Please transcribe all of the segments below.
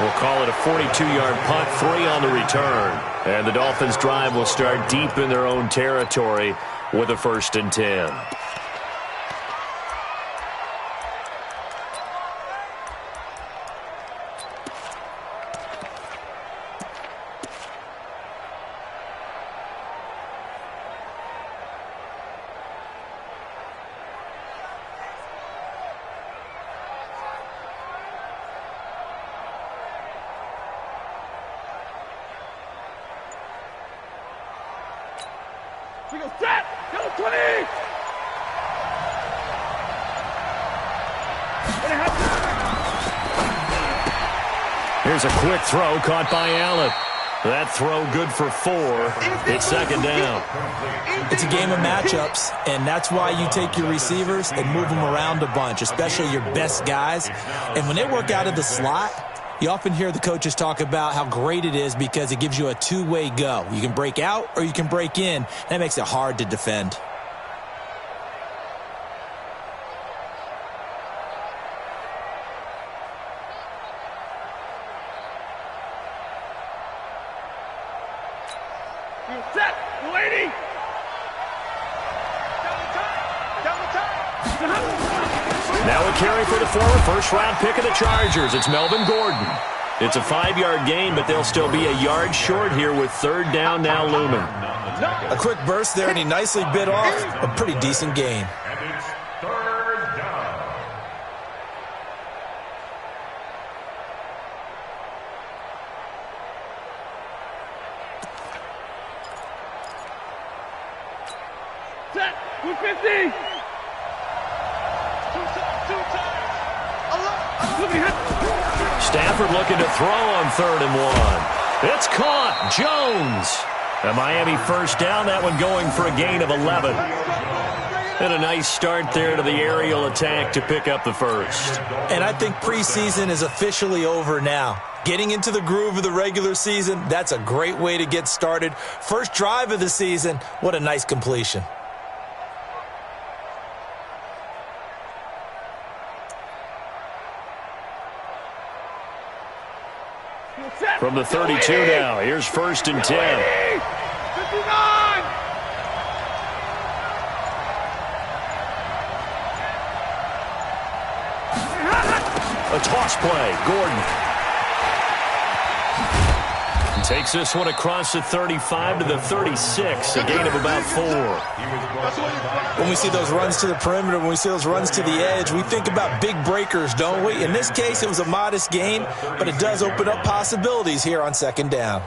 We'll call it a 42-yard punt, 3 on the return. And the Dolphins' drive will start deep in their own territory with a 1st and 10. We go set. Go 20. Here's a quick throw caught by Allen. That throw good for 4. It's 2nd down. It's a game of matchups, and that's why you take your receivers and move them around a bunch, especially your best guys. And when they work out of the slot, you often hear the coaches talk about how great it is because it gives you a two-way go. You can break out or you can break in. That makes it hard to defend. Set. Lady. Now a carry for the former first-round pick of the Chargers. It's Melvin Gordon. It's a 5-yard gain, but they'll still be a yard short here with 3rd down now looming. A quick burst there, and he nicely bit off a pretty decent gain. And it's 3rd down. Set. 250. Stafford looking to throw on 3rd and 1. It's caught. Jones. A Miami 1st down. That one going for a gain of 11. And a nice start there to the aerial attack to pick up the 1st. And I think preseason is officially over now. Getting into the groove of the regular season, that's a great way to get started. First drive of the season, what a nice completion. From the 32 now, here's 1st and 10. 59. A toss play. Gordon takes this one across the 35 to the 36, a gain of about 4. When we see those runs to the perimeter, when we see those runs to the edge, we think about big breakers, don't we? In this case, it was a modest gain, but it does open up possibilities here on 2nd down.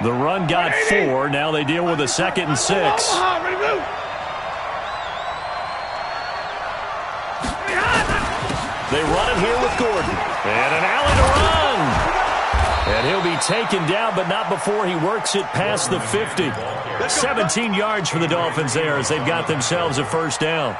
The run got 4. Now they deal with a 2nd and 6. Ready, move. They run it here with Gordon. And an alley to run. And he'll be taken down, but not before he works it past the 50. 17 yards for the Dolphins there as they've got themselves a 1st down.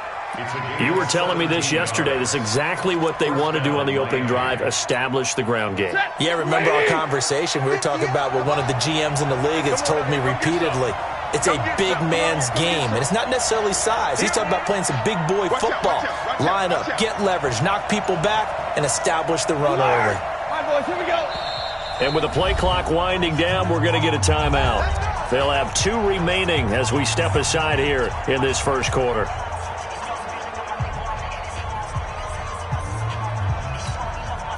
You were telling me this yesterday. This is exactly what they want to do on the opening drive, establish the ground game. Yeah, remember our conversation? We were talking about what one of the GMs in the league has told me repeatedly. It's a big man's game, and it's not necessarily size. He's talking about playing some big boy football. Line up, get leverage, knock people back, and establish the run early. All right, boys, here we go. And with the play clock winding down, we're going to get a timeout. They'll have 2 remaining as we step aside here in this 1st quarter.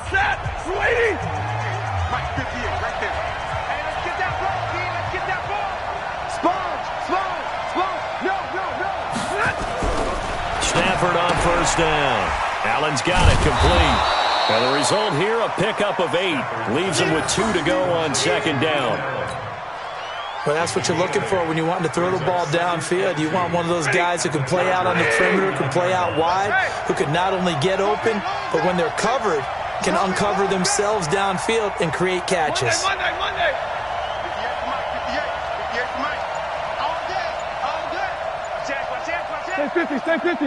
Set. 280. Mike 58 right there. Hey, let's get that ball, Dean. Let's get that ball. Sponge. No. Stafford on 1st down. Allen's got it complete. And the result here, a pickup of 8. Leaves him with 2 to go on 2nd down. Well, that's what you're looking for when you want to throw the ball downfield. You want one of those guys who can play out on the perimeter, can play out wide, who can not only get open, but when they're covered, can uncover themselves downfield and create catches. Monday. 58 for Mike. All day. Stay 50, stay 50.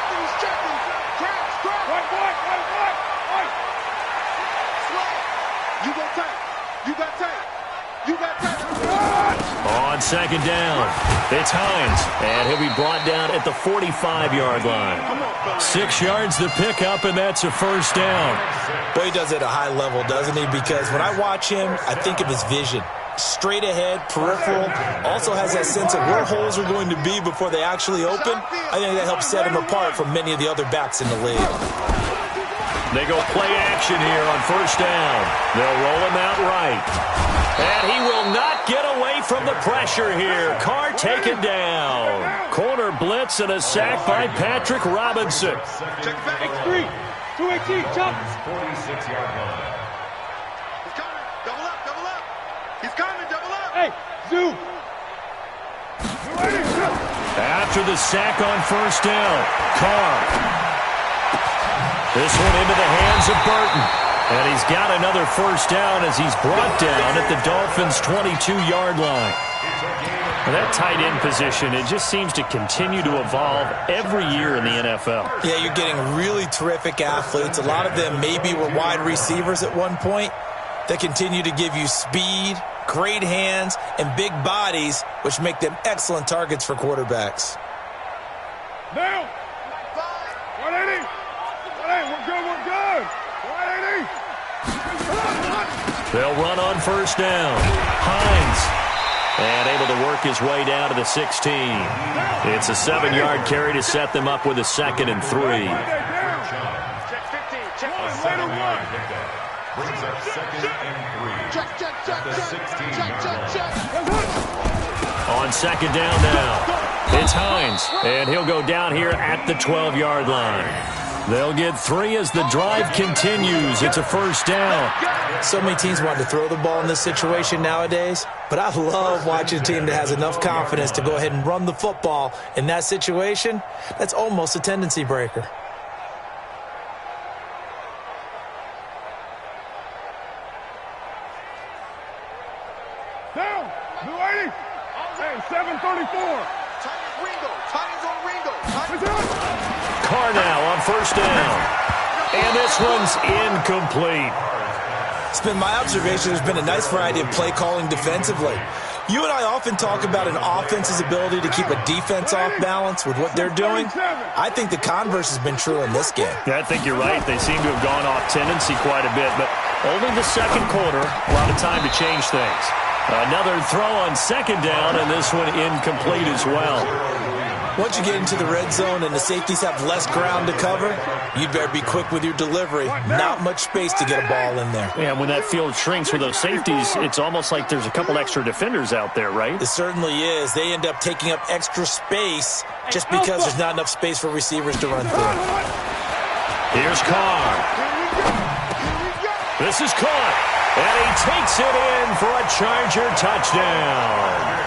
Anthony's You got tape. You got tape. On second down, it's Hines, and he'll be brought down at the 45-yard line. 6 yards to pick up, and that's a first down. Boy, he does it at a high level, doesn't he? Because when I watch him, I think of his vision. Straight ahead, peripheral, also has that sense of where holes are going to be before they actually open. I think that helps set him apart from many of the other backs in the league. They go play action here on first down. They'll roll him out right. And he will not get away from the pressure here. Carr taken down. Corner blitz and a sack by Patrick Robinson. Check it back. X3, 218, chop. 46-yard line. He's coming. Double up, double up. He's coming, double up. Hey, Zoo. After the sack on first down, Carr. This one into the hands of Burton. And he's got another first down as he's brought down at the Dolphins' 22-yard line. And that tight end position, it just seems to continue to evolve every year in the NFL. Yeah, you're getting really terrific athletes. A lot of them maybe were wide receivers at one point. They continue to give you speed, great hands, and big bodies, which make them excellent targets for quarterbacks. Down. 180. 180, we're good, we're good. 180. They'll run on first down. Hines. And able to work his way down to the 16. It's a 7-yard carry to set them up with a 2nd and 3. Check 15. Check A 7-yard pickup. Brings up 2nd and 3. Check, check, check, At the check, 16-yard check, line. On second down now, it's Hines. And he'll go down here at the 12-yard line. They'll get 3 as the drive continues. It's a first down. So many teams want to throw the ball in this situation nowadays, but I love watching a team that has enough confidence to go ahead and run the football in that situation. That's almost a tendency breaker. Down. 280. Hey, 734. Titans on Ringo. Carr now on first down. And this one's incomplete. It's been my observation there's been a nice variety of play calling defensively. You and I often talk about an offense's ability to keep a defense off balance with what they're doing. I think the converse has been true in this game. Yeah, I think you're right. They seem to have gone off tendency quite a bit, but only the second quarter, a lot of time to change things. Another throw on second down, and this one incomplete as well. Once you get into the red zone and the safeties have less ground to cover, you'd better be quick with your delivery. Not much space to get a ball in there. Yeah, when that field shrinks with those safeties, it's almost like there's a couple extra defenders out there, right? It certainly is. They end up taking up extra space just because there's not enough space for receivers to run through. Here's Carr. This is caught, and he takes it in for a Charger touchdown.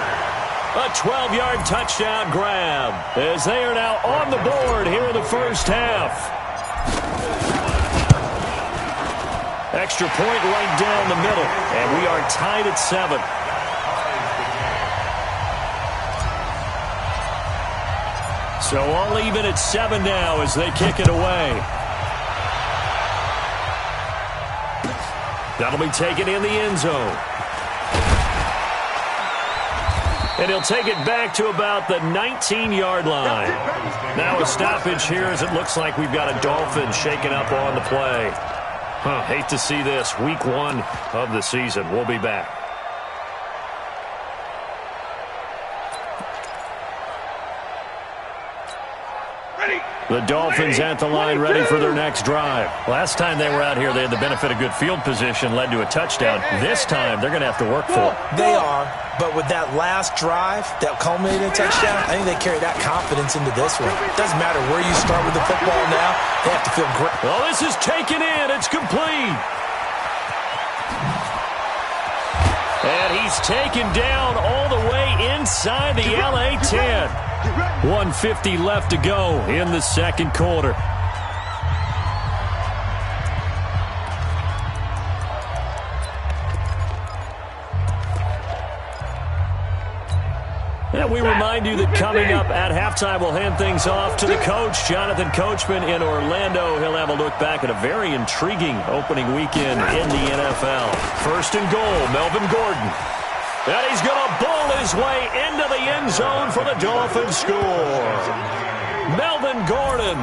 A 12-yard touchdown grab as they are now on the board here in the first half. Extra point right down the middle, and we are tied at 7. So all even at 7 now as they kick it away. That'll be taken in the end zone. And he'll take it back to about the 19-yard line. Now a stoppage here as it looks like we've got a Dolphin shaking up on the play. Hate to see this. Week 1 of the season. We'll be back. The Dolphins at the line ready for their next drive. Last time they were out here, they had the benefit of good field position, led to a touchdown. This time, they're going to have to work for it. They are, but with that last drive that culminated in a touchdown, I think they carry that confidence into this one. It doesn't matter where you start with the football now. They have to feel great. Well, this is taken in. It's complete. And he's taken down all the way inside the LA 10. 1:50 left to go in the second quarter. And we remind you that coming up at halftime, we'll hand things off to the coach, Jonathan Coachman in Orlando. He'll have a look back at a very intriguing opening weekend in the NFL. First and goal, Melvin Gordon. And he's going to bowl his way into the end zone for the Dolphins score. Melvin Gordon,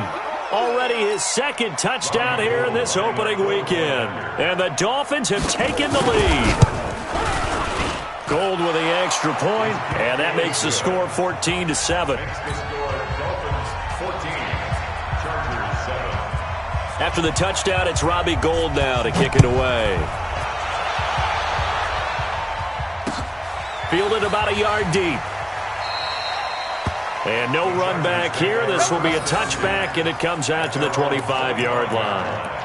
already his second touchdown here in this opening weekend. And the Dolphins have taken the lead. Gold with the extra point, and that makes the score 14-7. After the touchdown, it's Robbie Gould now to kick it away. Fielded about a yard deep. And no run back here. This will be a touchback, and it comes out to the 25-yard line.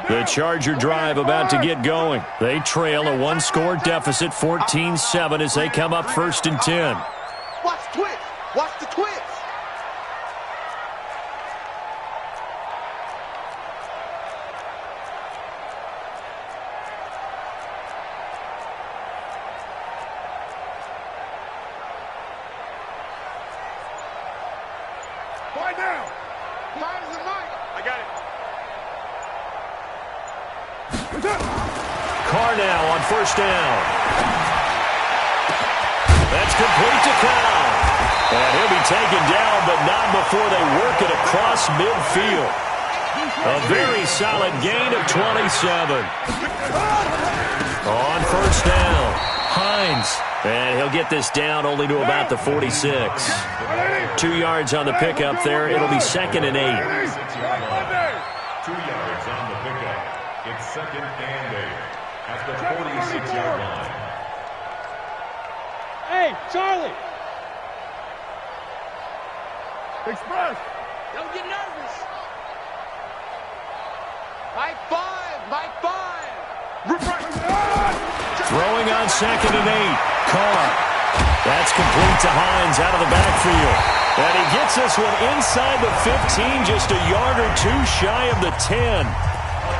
The Charger drive about to get going. They trail a one-score deficit, 14-7, as they come up first and 10. Watch twitch. Watch the twitch. Quiet down. Mine is the mic. I got it. Carr now on first down. That's complete to Cow. And he'll be taken down, but not before they work it across midfield. A very solid gain of 27. On first down, Hines. And he'll get this down only to about the 46. 2 yards on the pickup there. It'll be second and 8. 2 yards on the pickup. It's second and 8 at the 46-yard line. Hey, Charlie. Express. Don't get nervous. Mike 5. Mike 5. Throwing on second and 8. Carr. That's complete to Hines out of the backfield. And he gets this one inside the 15, just a yard or two shy of the 10.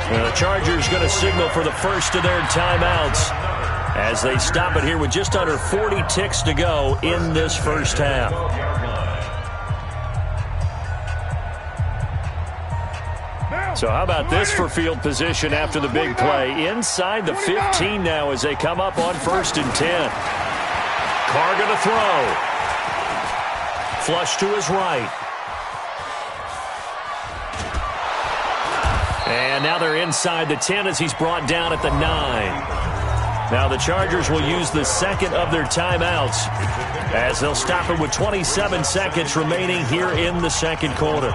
The Chargers going to signal for the first of their timeouts as they stop it here with just under 40 ticks to go in this first half. So how about this for field position after the big play? Inside the 15 now as they come up on first and 10. Carr going to throw. Flush to his right. And now they're inside the 10 as he's brought down at the 9. Now the Chargers will use the second of their timeouts as they'll stop it with 27 seconds remaining here in the second quarter.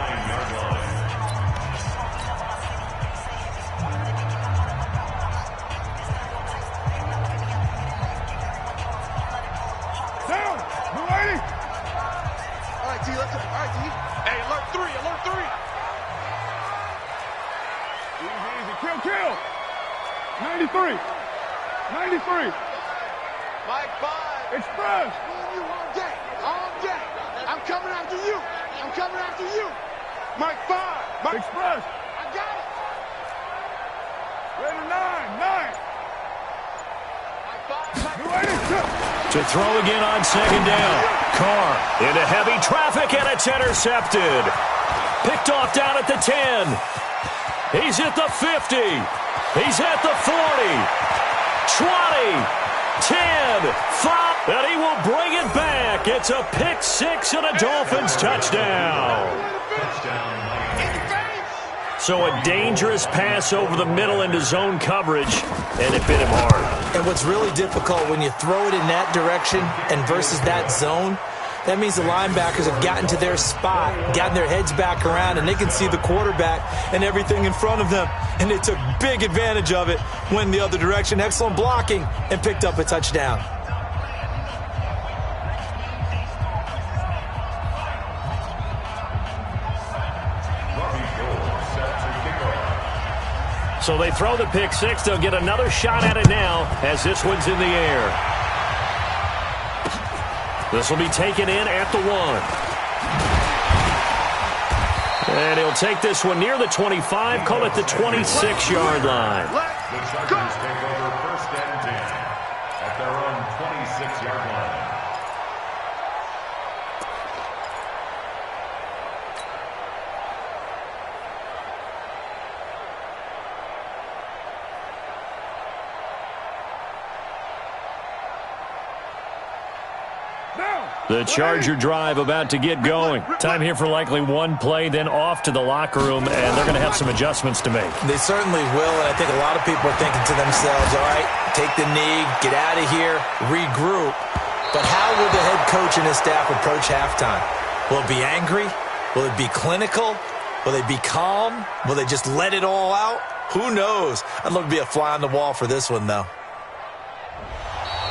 Kill. 93. 93. Mike 5. Express. Me and you all day. All day. I'm coming after you. I'm coming after you. Mike 5. Mike. Express. I got it. Ready to 9. Mike 5. To throw again on second down. Carr into heavy traffic, and it's intercepted. Picked off down at the 10. He's at the 50. He's at the 40. 20. 10. 5. And he will bring it back. It's a pick six and a Dolphins touchdown. So a dangerous pass over the middle into zone coverage, and it bit him hard. And what's really difficult when you throw it in that direction and versus that zone, that means the linebackers have gotten to their spot, gotten their heads back around, and they can see the quarterback and everything in front of them. And they took big advantage of it, went the other direction, excellent blocking, and picked up a touchdown. So they throw the pick six. They'll get another shot at it now as this one's in the air. This will be taken in at the 1. And he'll take this one near the 25, call it the 26-yard line. The Chargers take over 1st and 10 at their own 26-yard line. The Charger drive about to get going. Time here for likely one play, then off to the locker room, and they're going to have some adjustments to make. They certainly will, and I think a lot of people are thinking to themselves, all right, take the knee, get out of here, regroup. But how will the head coach and his staff approach halftime? Will it be angry? Will it be clinical? Will they be calm? Will they just let it all out? Who knows? I'd love to be a fly on the wall for this one, though.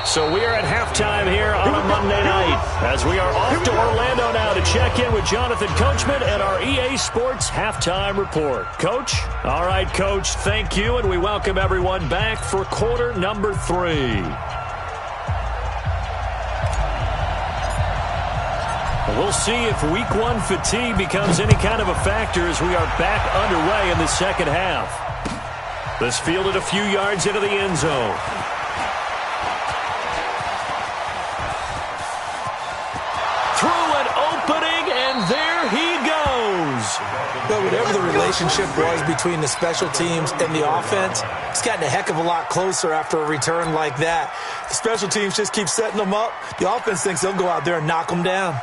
So we are at halftime here on a Monday night as we are off to Orlando now to check in with Jonathan Coachman and our EA Sports Halftime Report. Coach? All right, Coach, thank you, and we welcome everyone back for quarter number 3. We'll see if week 1 fatigue becomes any kind of a factor as we are back underway in the second half. This fielded a few yards into the end zone. But whatever the relationship was between the special teams and the offense, it's gotten a heck of a lot closer after a return like that. The special teams just keep setting them up. The offense thinks they'll go out there and knock them down.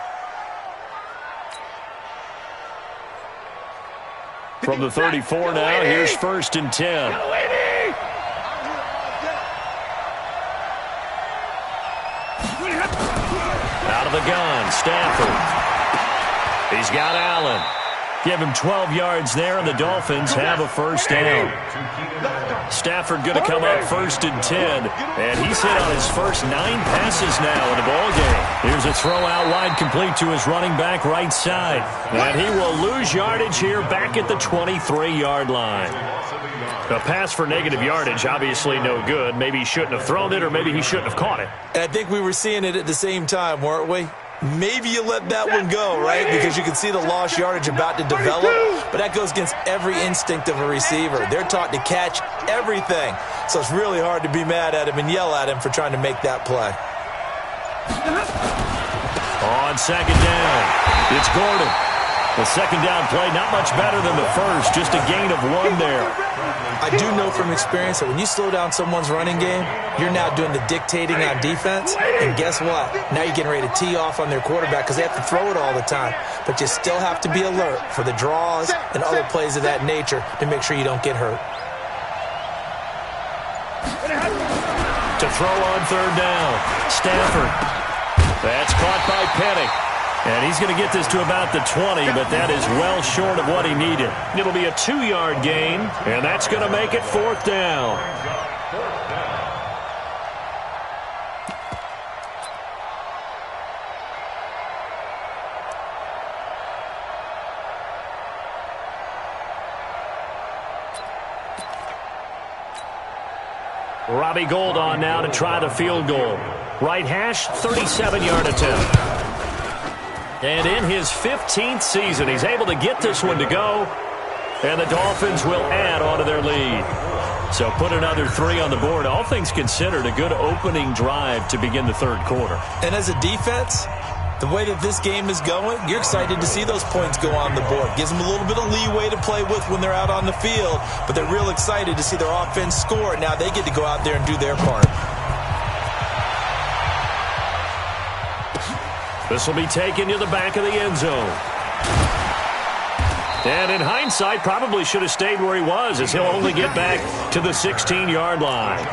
From the 34 now, here's 1st and 10. Out of the gun, Stafford. He's got Allen. Give him 12 yards there, and the Dolphins have a first down. Stafford going to come up 1st and 10, and he's hit on his first 9 passes now in the ballgame. Here's a throw out wide complete to his running back right side, and he will lose yardage here back at the 23-yard line. A pass for negative yardage, obviously no good. Maybe he shouldn't have thrown it, or maybe he shouldn't have caught it. And I think we were seeing it at the same time, weren't we? Maybe you let that one go, right? Because you can see the lost yardage about to develop. But that goes against every instinct of a receiver. They're taught to catch everything. So it's really hard to be mad at him and yell at him for trying to make that play. On second down, it's Gordon. The second down play, not much better than the first, just a gain of 1 there. I do know from experience that when you slow down someone's running game, you're now doing the dictating on defense. And guess what? Now you're getting ready to tee off on their quarterback because they have to throw it all the time. But you still have to be alert for the draws and other plays of that nature to make sure you don't get hurt. To throw on 3rd down, Stafford. That's caught by Penny. And he's going to get this to about the 20, but that is well short of what he needed. It'll be a 2-yard gain, and that's going to make it 4th down. Robbie Gould on now to try the field goal. Right hash, 37-yard attempt. And in his 15th season, he's able to get this one to go, and the Dolphins will add on to their lead. So put another 3 on the board. All things considered, a good opening drive to begin the 3rd quarter. And as a defense, the way that this game is going, you're excited to see those points go on the board. Gives them a little bit of leeway to play with when they're out on the field, but they're real excited to see their offense score. Now they get to go out there and do their part. This will be taken to the back of the end zone. And in hindsight, probably should have stayed where he was, as he'll only get back to the 16-yard line.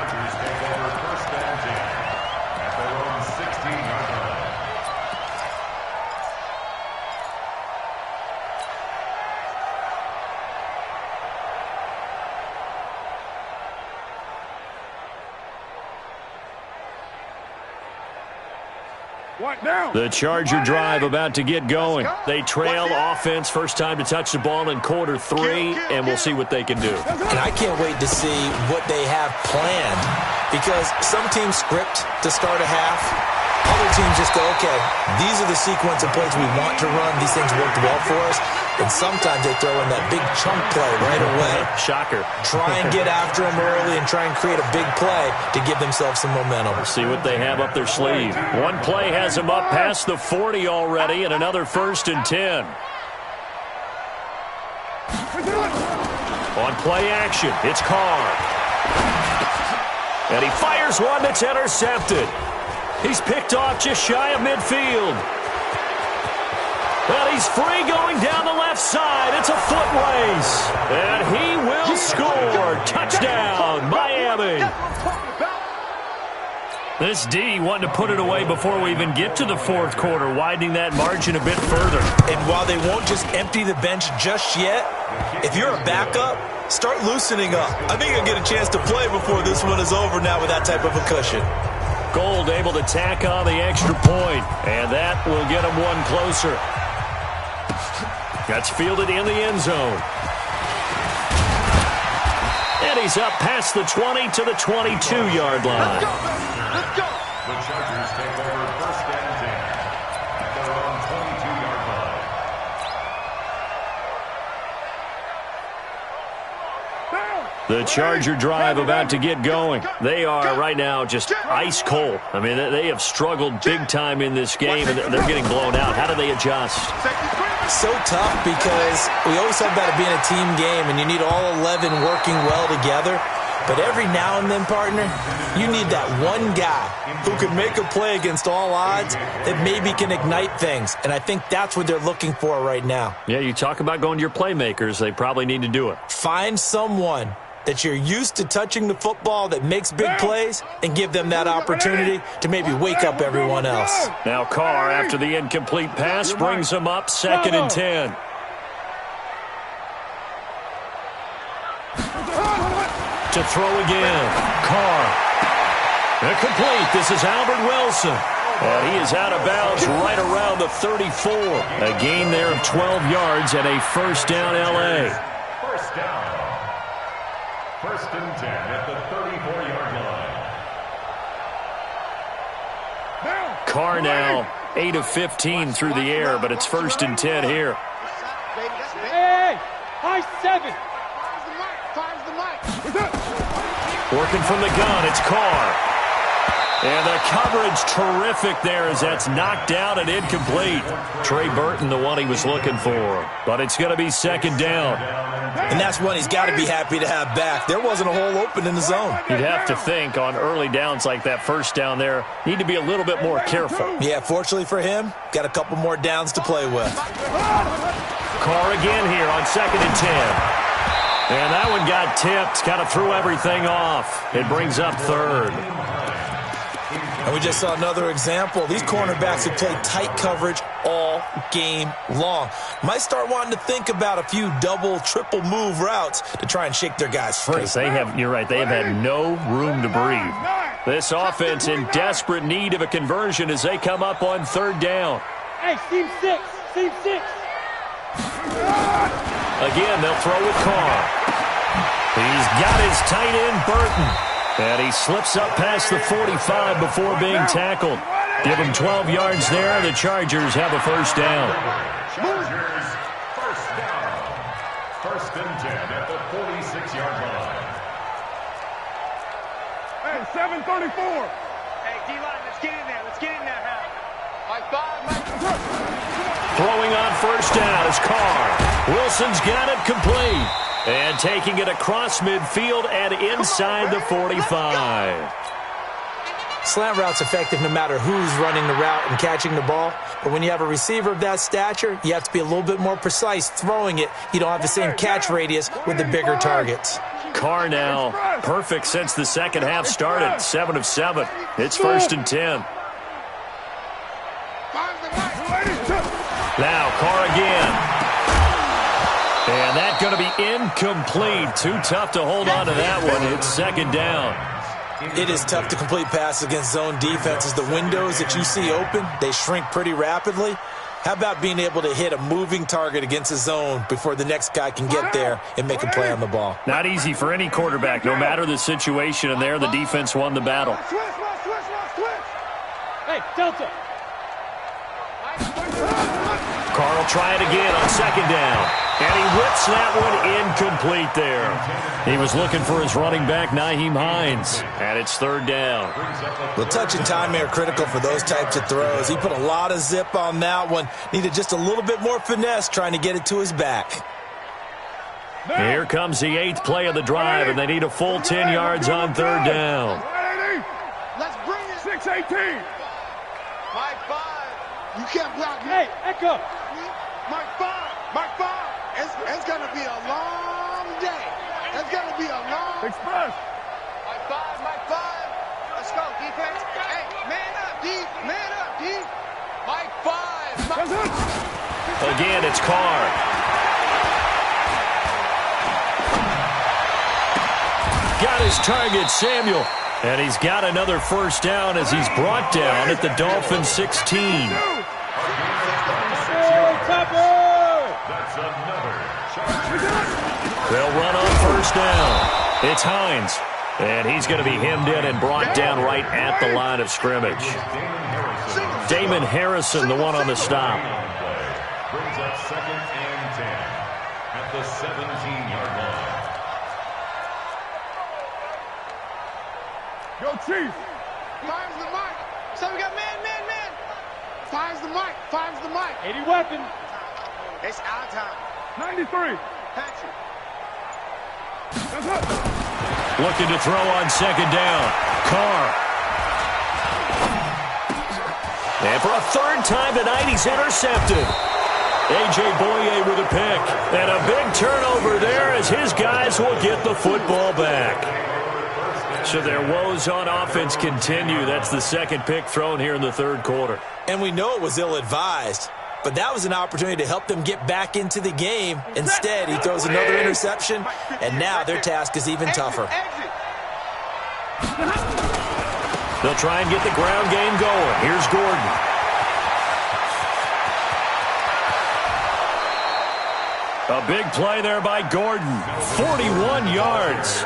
The Charger drive about to get going. They trail offense, first time to touch the ball in quarter 3, and we'll see what they can do. And I can't wait to see what they have planned, because some teams script to start a half, Other teams just go, okay, these are the sequence of plays we want to run. These things worked well for us. And sometimes they throw in that big chunk play right away. Shocker. Try and get after them early and try and create a big play to give themselves some momentum. We'll see what they have up their sleeve. One play has them up past the 40 already, and another 1st and 10. On play action, it's Carr. And he fires one that's intercepted. He's picked off just shy of midfield. And he's free going down the left side. It's a foot race. And he will score. Touchdown, Miami. This D wanting to put it away before we even get to the 4th quarter, widening that margin a bit further. And while they won't just empty the bench just yet, if you're a backup, start loosening up. I think you'll get a chance to play before this one is over now with that type of a cushion. Gold able to tack on the extra point, and that will get him one closer. That's fielded in the end zone. And he's up past the 20 to the 22-yard line. Let's go. The Chargers take over 1st and 10 at their own 22-yard line. The Charger drive about to get going. They are right now just ice cold. I mean, they have struggled big time in this game, and they're getting blown out. How do they adjust? So tough because we always talk about it being a team game, and you need all 11 working well together. But every now and then, partner, you need that one guy who can make a play against all odds that maybe can ignite things. And I think that's what they're looking for right now. Yeah, you talk about going to your playmakers. They probably need to do it. Find someone that you're used to touching the football that makes big plays and give them that opportunity to maybe wake up everyone else. Now Carr, after the incomplete pass, brings him up 2nd and 10. To throw again. Carr. Incomplete. This is Albert Wilson. And he is out of bounds right around the 34. A gain there of 12 yards and a 1st down L.A. 1st down. 1st and 10 at the 34-yard line. Carr now 8 of 15 through the air, but it's 1st and 10 here. Hey, high 7. Working from the gun, it's Carr. And the coverage terrific there as that's knocked down and incomplete. Trey Burton, the one he was looking for. But it's going to be 2nd down. And that's one he's got to be happy to have back. There wasn't a hole open in the zone. You'd have to think on early downs like that 1st down there, need to be a little bit more careful. Yeah, fortunately for him, got a couple more downs to play with. Carr again here on 2nd and 10. And that one got tipped, kind of threw everything off. It brings up 3rd. And we just saw another example. These cornerbacks have played tight coverage all game long. Might start wanting to think about a few double, triple move routes to try and shake their guys free. They have, you're right, they have had no room to breathe. This offense in desperate need of a conversion as they come up on 3rd down. Hey, team 6. Team 6. Again, they'll throw with Carr. He's got his tight end, Burton. And he slips up past the 45 before being tackled. Give him 12 yards there. The Chargers have a 1st down. Chargers, 1st down. 1st and 10 at the 46-yard line. Hey, 7:34. Hey, D-line, let's get in there. Let's get in there, Hal. Mike 5. Throwing on 1st down is Carr. Wilson's got it complete. And taking it across midfield and inside the 45. Slant route's effective no matter who's running the route and catching the ball. But when you have a receiver of that stature, you have to be a little bit more precise throwing it. You don't have the same catch radius with the bigger targets. Carr now perfect since the 2nd half started. 7 of 7. It's 1st and 10. Now Carr again. And that's going to be incomplete. Too tough to hold on to that one. It's 2nd down. It is tough to complete passes against zone defenses. The windows that you see open, they shrink pretty rapidly. How about being able to hit a moving target against a zone before the next guy can get there and make a play on the ball? Not easy for any quarterback, no matter the situation. And there, the defense won the battle. Hey, Delta. Carl trying again on second down. And he whips that one incomplete there. He was looking for his running back, Nyheim Hines. And it's third down. The touch and time are critical for those types of throws. He put a lot of zip on that one. Needed just a little bit more finesse trying to get it to his back. Here comes the 8th play of the drive, and they need a full 10 yards on third down. Let's bring it. 6-18. Mike 5. You can't block me. Hey, Echo. Mike 5. Mike 5. It's going to be a long day. It's going to be a long day. Express. Mike 5. Mike 5. Let's go, defense. Hey, man up, D. Man up, D. Mike 5. Again, it's Carr. Got his target, Samuel. And he's got another first down as he's brought down at the Dolphins' 16. They'll run on first down. It's Hines. And he's going to be hemmed in and brought down right at the line of scrimmage. Damon Harrison, the one on the stop. Brings up 2nd and 10 at the 17-yard line. Yo, Chief. Finds the mic. So we got man. Finds the mic. Finds the mic. 80 weapon. It's our time. 93. Patrick. Looking to throw on second down. Carr. And for a third time tonight, he's intercepted. A.J. Boye with a pick. And a big turnover there as his guys will get the football back. So their woes on offense continue. That's the second pick thrown here in the third quarter. And we know it was ill-advised, but that was an opportunity to help them get back into the game. Instead, he throws another interception, and now their task is even tougher. They'll try and get the ground game going. Here's Gordon. A big play there by Gordon. 41 yards.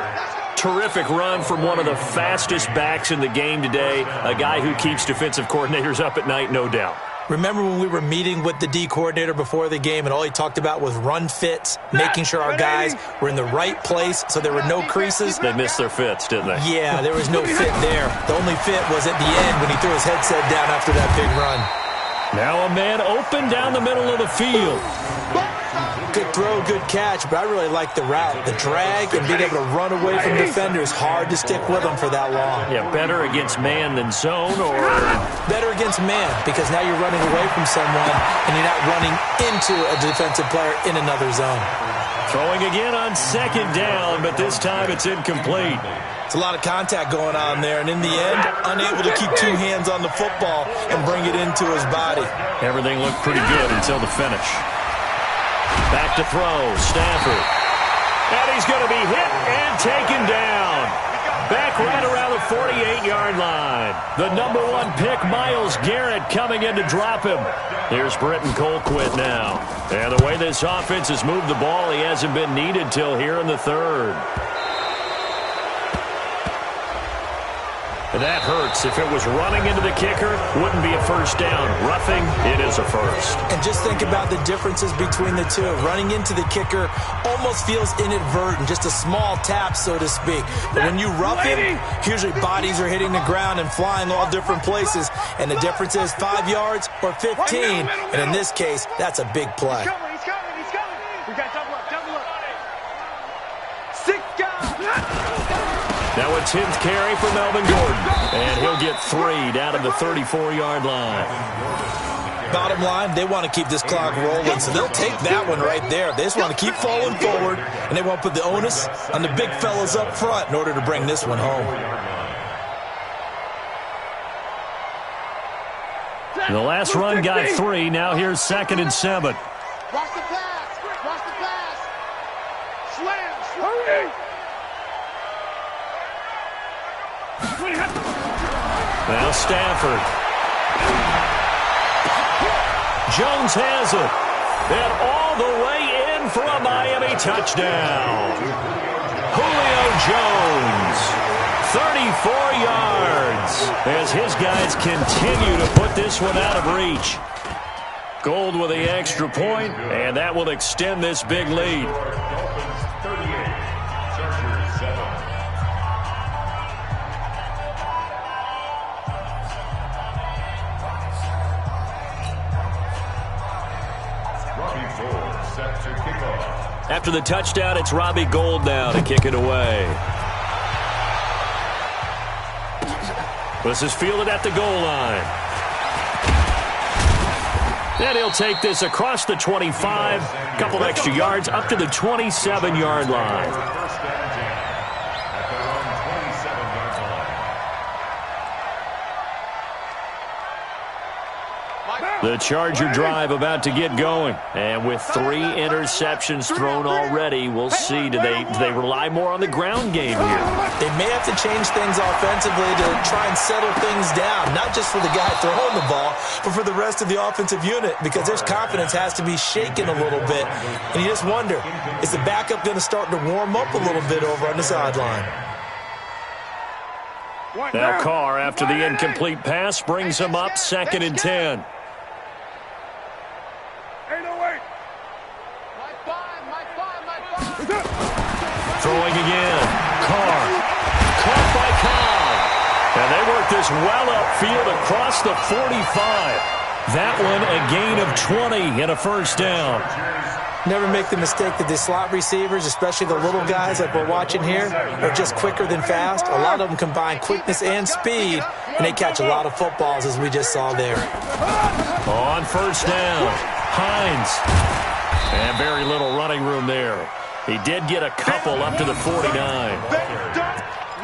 Terrific run from one of the fastest backs in the game today. A guy who keeps defensive coordinators up at night, no doubt. Remember when we were meeting with the D coordinator before the game and all he talked about was run fits, making sure our guys were in the right place so there were no creases? They missed their fits, didn't they? Yeah, there was no fit there. The only fit was at the end when he threw his headset down after that big run. Now a man open down the middle of the field. Good throw, good catch, but I really like the route. The drag and being able to run away from defenders, hard to stick with them for that long. Yeah, better against man than zone, or? Better against man, because now you're running away from someone and you're not running into a defensive player in another zone. Throwing again on second down, but this time it's incomplete. It's a lot of contact going on there, and in the end, unable to keep two hands on the football and bring it into his body. Everything looked pretty good until the finish. Back to throw, Stafford. And he's going to be hit and taken down. Back right around the 48-yard line. The number 1 pick, Myles Garrett, coming in to drop him. Here's Britton Colquitt now. And the way this offense has moved the ball, he hasn't been needed till here in the third. And that hurts. If it was running into the kicker, wouldn't be a first down. Roughing, it is a first. And just think about the differences between the two. Running into the kicker almost feels inadvertent, just a small tap, so to speak. But when you rough him, usually bodies are hitting the ground and flying all different places. And the difference is 5 yards or 15. And in this case, that's a big play. He's coming. We got double up. 6 guys. Now a 10th carry for Melvin Gordon. And he'll get 3 down to the 34-yard line. Bottom line, they want to keep this clock rolling, so they'll take that one right there. They just want to keep falling forward, and they want to put the onus on the big fellas up front in order to bring this one home. The last run got 3. Now here's 2nd and 7. Watch the pass. Slam. Hurry. Now Stafford. Jones has it. And all the way in for a Miami touchdown. Julio Jones. 34 yards. as his guys continue to put this one out of reach. Gold with the extra point, and that will extend this big lead. Dolphins 38, Chargers 7. Robbie Gould set to kick off. After the touchdown, it's Robbie Gould now to kick it away. This is fielded at the goal line. And he'll take this across the 25, a couple extra yards, up to the 27-yard line. First down 10 at their own 27-yard line. The Charger drive about to get going. And with 3 interceptions thrown already, we'll see. Do they rely more on the ground game here? They may have to change things offensively to try and settle things down, not just for the guy throwing the ball, but for the rest of the offensive unit, because their confidence has to be shaken a little bit. And you just wonder, is the backup going to start to warm up a little bit over on the sideline? Now Carr, after the incomplete pass, brings him up 2nd and 10. Throwing again. Carr. Caught by Cobb. And they work this well upfield across the 45. That one a gain of 20 and a first down. Never make the mistake that the slot receivers, especially the little guys like we're watching here, are just quicker than fast. A lot of them combine quickness and speed, and they catch a lot of footballs, as we just saw there. On first down, Hines. And very little running room there. He did get a couple up to the 49.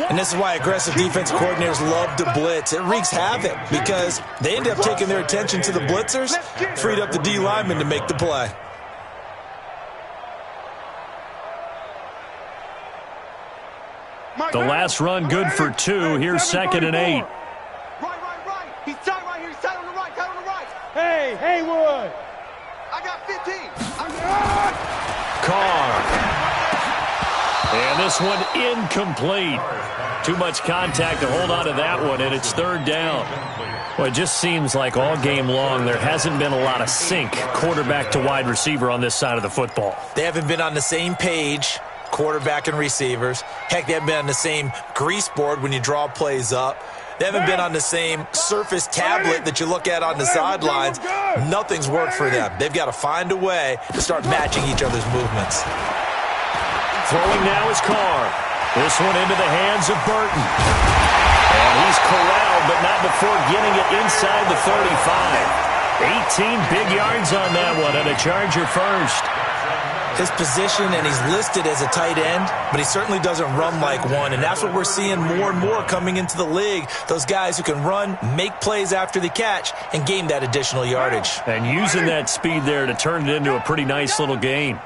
And this is why aggressive defensive coordinators love to blitz. It wreaks havoc because they end up taking their attention to the blitzers, freed up the D lineman to make the play. The last run good for 2. Here's 2nd and 8. Right. He's tight right here. He's tight on the right. Tight on the right. Hey, Haywood. I got 15. Carr. And this one incomplete. Too much contact to hold on to that one, and it's 3rd down. Well, it just seems like all game long there hasn't been a lot of sync quarterback to wide receiver on this side of the football. They haven't been on the same page, quarterback and receivers. Heck, they haven't been on the same grease board when you draw plays up. They haven't been on the same surface tablet that you look at on the sidelines. Nothing's worked for them. They've got to find a way to start matching each other's movements. Throwing now is Carr. This one into the hands of Burton. And he's corralled, but not before getting it inside the 35. 18 big yards on that one, and a Charger first. His position, and he's listed as a tight end, but he certainly doesn't run like one, and that's what we're seeing more and more coming into the league. Those guys who can run, make plays after the catch, and gain that additional yardage. And using that speed there to turn it into a pretty nice little gain.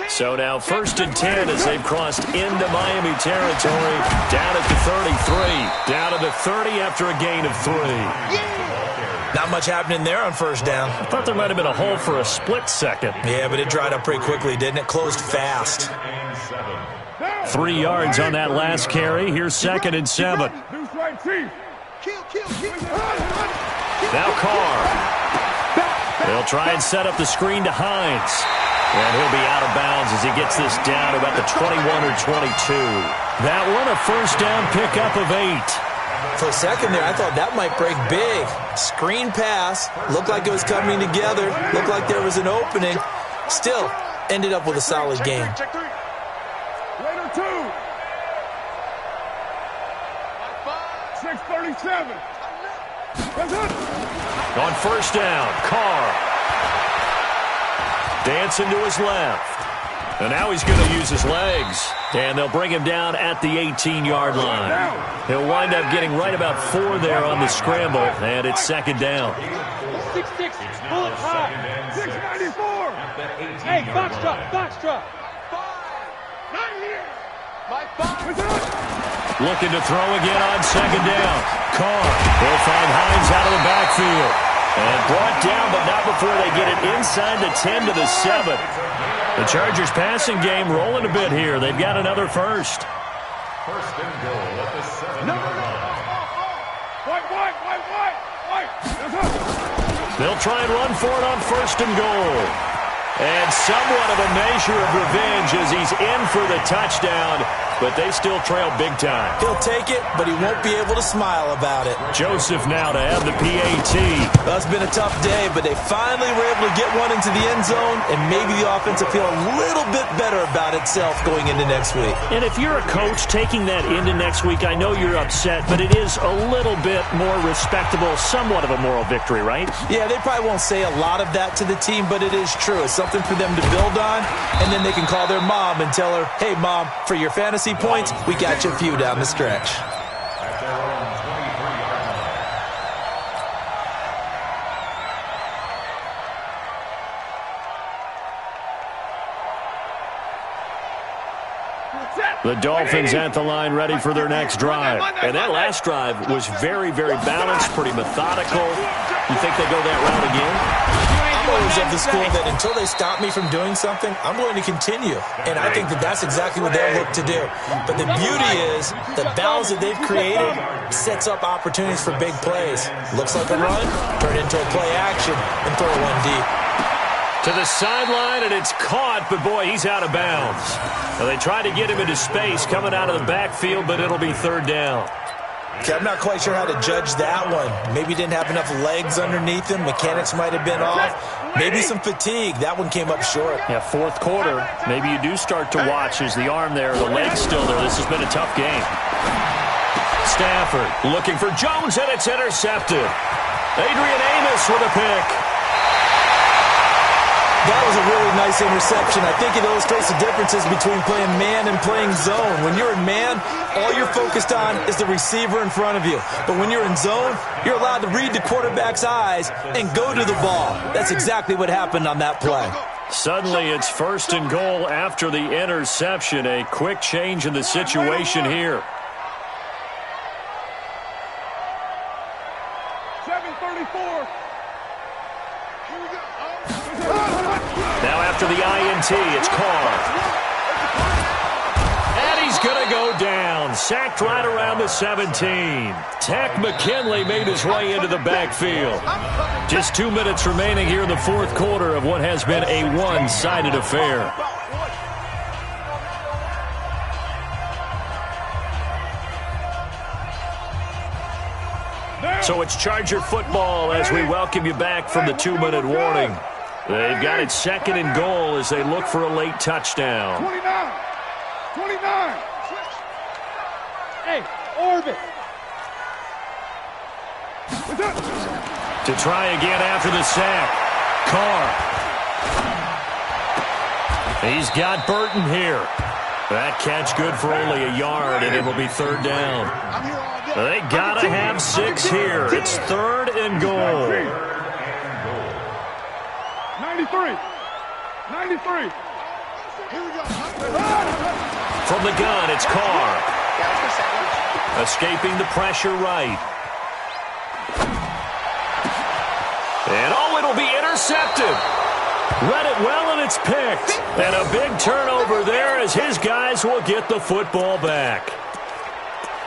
So now 1st and 10 as they've crossed into Miami territory, down at the 33, down to the 30 after a gain of 3. Not much happening there on first down. I thought there might have been a hole for a split second. Yeah, but it dried up pretty quickly, didn't it? Closed fast. 3 yards on that last carry. Here's 2nd and 7. Now Carr. They'll try and set up the screen to Hines. And he'll be out of bounds as he gets this down to about the 21 or 22. That one a first down pickup of 8. For a second there, I thought that might break big. Screen pass. Looked like it was coming together. Looked like there was an opening. Still, ended up with a solid game. Check 3. Later 2. 6:37. On first down, Carr. Dancing to his left. And now he's going to use his legs. And they'll bring him down at the 18-yard line. He'll wind up getting right about 4 there on the scramble, and it's 2nd down. 6-6, pull it high. 694. Hey, Foxtrot. 9 here. Looking to throw again on 2nd down. Carr will find Hines out of the backfield. And brought down, but not before they get it inside the 10 to the 7. The Chargers passing game rolling a bit here. They've got another first. First and goal at the 7-yard line. They'll try and run for it on 1st and goal. And somewhat of a measure of revenge as he's in for the touchdown, but they still trail big time. He'll take it, but he won't be able to smile about it. Joseph now to have the PAT. Well, it's been a tough day, but they finally were able to get one into the end zone, and maybe the offense will feel a little bit better about itself going into next week. And if you're a coach taking that into next week, I know you're upset, but it is a little bit more respectable, somewhat of a moral victory, right? Yeah, they probably won't say a lot of that to the team, but it is true. It's something for them to build on, and then they can call their mom and tell her, hey, Mom, for your fantasy points, we got you a few down the stretch. At their own 23-yard line. The Dolphins at the line ready for their next drive. And that last drive was very, very balanced, pretty methodical. You think they go that route again? I'm always of the school that until they stop me from doing something, I'm going to continue. And I think that that's exactly what they'll look to do. But the beauty is the balance that they've created sets up opportunities for big plays. Looks like a run, turn into a play action, and throw one deep. To the sideline, and it's caught, but boy, he's out of bounds. Now, they tried to get him into space coming out of the backfield, but it'll be 3rd down. Okay, I'm not quite sure how to judge that one. Maybe he didn't have enough legs underneath him. Mechanics might have been off. Maybe some fatigue. That one came up short. Yeah, 4th quarter. Maybe you do start to watch as the arm there, the leg's still there. This has been a tough game. Stafford looking for Jones, and it's intercepted. Adrian Amos with a pick. That was a really nice interception. I think it illustrates the differences between playing man and playing zone. When you're in man, all you're focused on is the receiver in front of you. But when you're in zone, you're allowed to read the quarterback's eyes and go to the ball. That's exactly what happened on that play. Suddenly, it's 1st and goal after the interception. A quick change in the situation here. 7:34. Now after the INT, it's Carr. And he's going to go down. Sacked right around the 17. Tack McKinley made his way into the backfield. Just 2 minutes remaining here in the 4th quarter of what has been a one-sided affair. So it's Charger football as we welcome you back from the 2-minute warning. They've got it 2nd and goal as they look for a late touchdown. 29. Hey, orbit. To try again after the sack. Carr. He's got Burton here. That catch good for only a yard, and it'll be 3rd down. They got to have 6 here. It's 3rd and goal. 93. From the gun, it's Carr. Escaping the pressure right. And it'll be intercepted. Read it well, and it's picked. And a big turnover there as his guys will get the football back.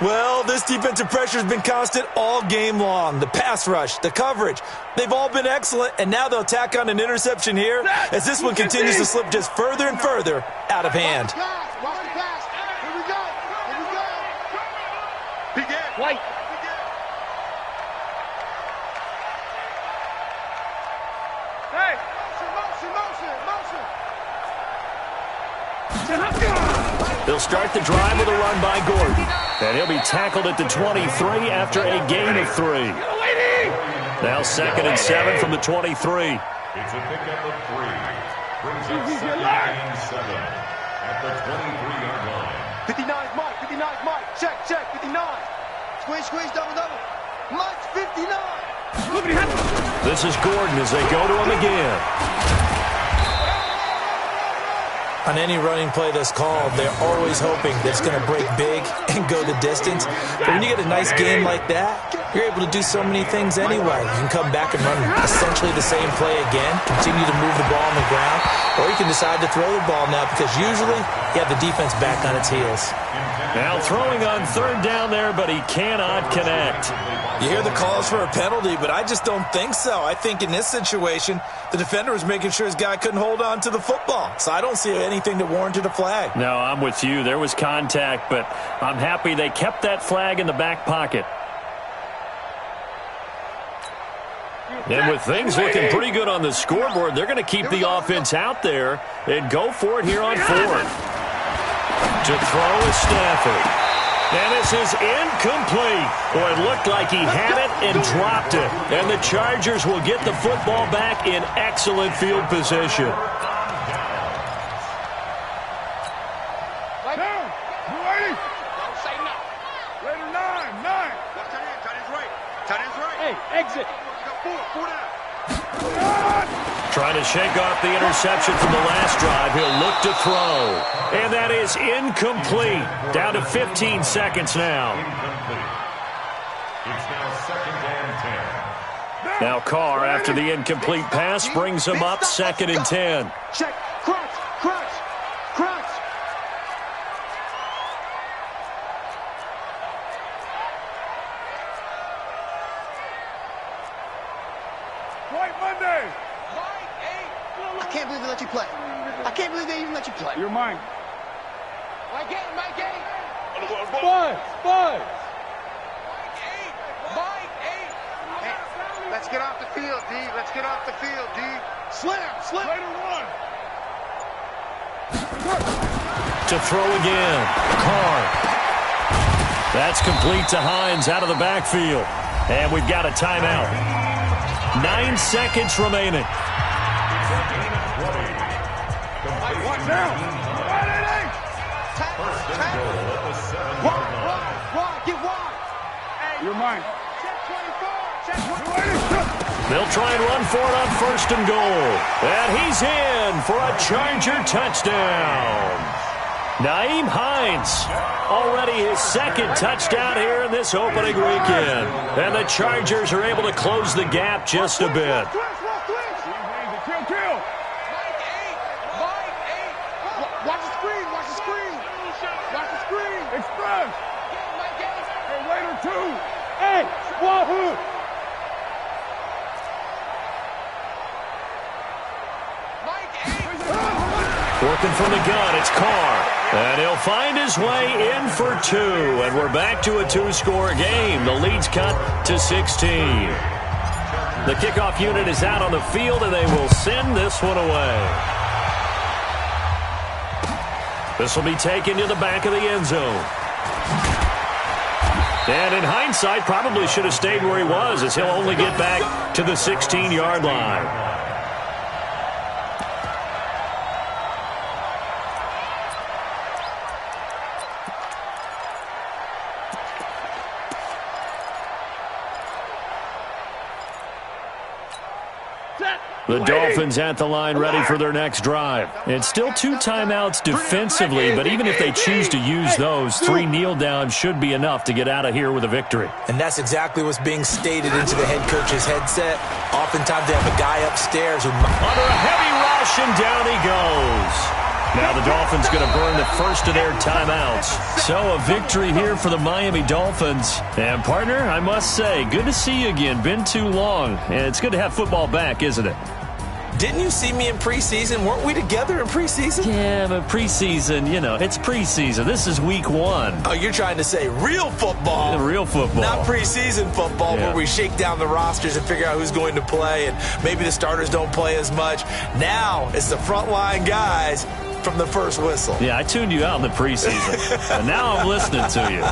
Well, this defensive pressure has been constant all game long. The pass rush, the coverage, they've all been excellent, and now they'll tack on an interception here as this one continues to slip just further and further out of hand. White. Hey! Motion. They'll start the drive with a run by Gordon. And he'll be tackled at the 23 after a gain of 3. Now 2nd and 7 from the 23. It's a pickup of 3. Brings up 2nd and 7 at the 23-yard line. 59 Mike. Check, 59. Squeeze, double. Mike's 59. This is Gordon as they go to him again. On any running play that's called, they're always hoping that it's going to break big and go the distance. But when you get a nice game like that, you're able to do so many things anyway. You can come back and run essentially the same play again, continue to move the ball on the ground, or you can decide to throw the ball now because usually you have the defense back on its heels. Now throwing on third down there, but he cannot connect. You hear the calls for a penalty, but I just don't think so. I think in this situation, the defender was making sure his guy couldn't hold on to the football. So I don't see anything that warranted a flag. No, I'm with you. There was contact, but I'm happy they kept that flag in the back pocket. And with things looking pretty good on the scoreboard, they're going to keep the offense out there and go for it here on fourth. To throw is Stafford. And this is incomplete. Boy, it looked like he had it and dropped it. And the Chargers will get the football back in excellent field position. Exit. Trying to shake off the interception from the last drive. He'll look to throw. And that is incomplete. Down to 15 seconds now. It's now 2nd and 10. Now Carr, after the incomplete pass, brings him up 2nd and 10. Check. Crunch. Crunch. Crunch. White Monday. I can't believe they let you play. I can't believe they even let you play. You're mine. My game, my game. Buzz. Hey, let's get off the field, D. Let's get off the field, D. Slam. Later one. To throw again. Carr. That's complete to Hines out of the backfield. And we've got a timeout. 9 seconds remaining. Watch out. Get wide. You're mine. Check 24. They'll try and run for it on 1st and goal. And he's in for a Charger touchdown. Nyheim Hines, already his 2nd touchdown here in this opening weekend. And the Chargers are able to close the gap just a bit. Kill. Watch the screen. Watch the screen. Express. Hey, later two. Hey, wahoo. Working from the gun, it's Carr. And he'll find his way in for 2. And we're back to a 2-score game. The lead's cut to 16. The kickoff unit is out on the field, and they will send this one away. This will be taken to the back of the end zone. And in hindsight, probably should have stayed where he was, as he'll only get back to the 16-yard line. The Dolphins at the line ready for their next drive. It's still 2 timeouts defensively, but even if they choose to use those, 3 kneel downs should be enough to get out of here with a victory. And that's exactly what's being stated into the head coach's headset. Oftentimes they have a guy upstairs who... Under a heavy rush, and down he goes. Now the Dolphins going to burn the first of their timeouts. So a victory here for the Miami Dolphins. And partner, I must say, good to see you again. Been too long. And it's good to have football back, isn't it? Didn't you see me in preseason? Weren't we together in preseason? Yeah, but preseason, it's preseason. This is week 1. Oh, you're trying to say real football. Real football. Not preseason football where we shake down the rosters and figure out who's going to play, and maybe the starters don't play as much. Now it's the frontline guys from the first whistle. Yeah, I tuned you out in the preseason, and now I'm listening to you.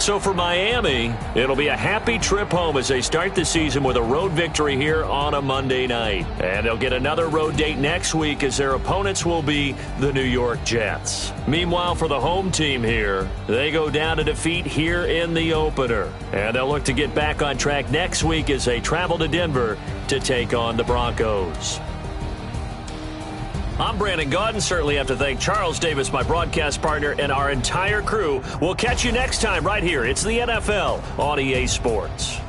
So for Miami, it'll be a happy trip home as they start the season with a road victory here on a Monday night. And they'll get another road date next week as their opponents will be the New York Jets. Meanwhile, for the home team here, they go down to defeat here in the opener. And they'll look to get back on track next week as they travel to Denver to take on the Broncos. I'm Brandon Gaudin. Certainly have to thank Charles Davis, my broadcast partner, and our entire crew. We'll catch you next time right here. It's the NFL on EA Sports.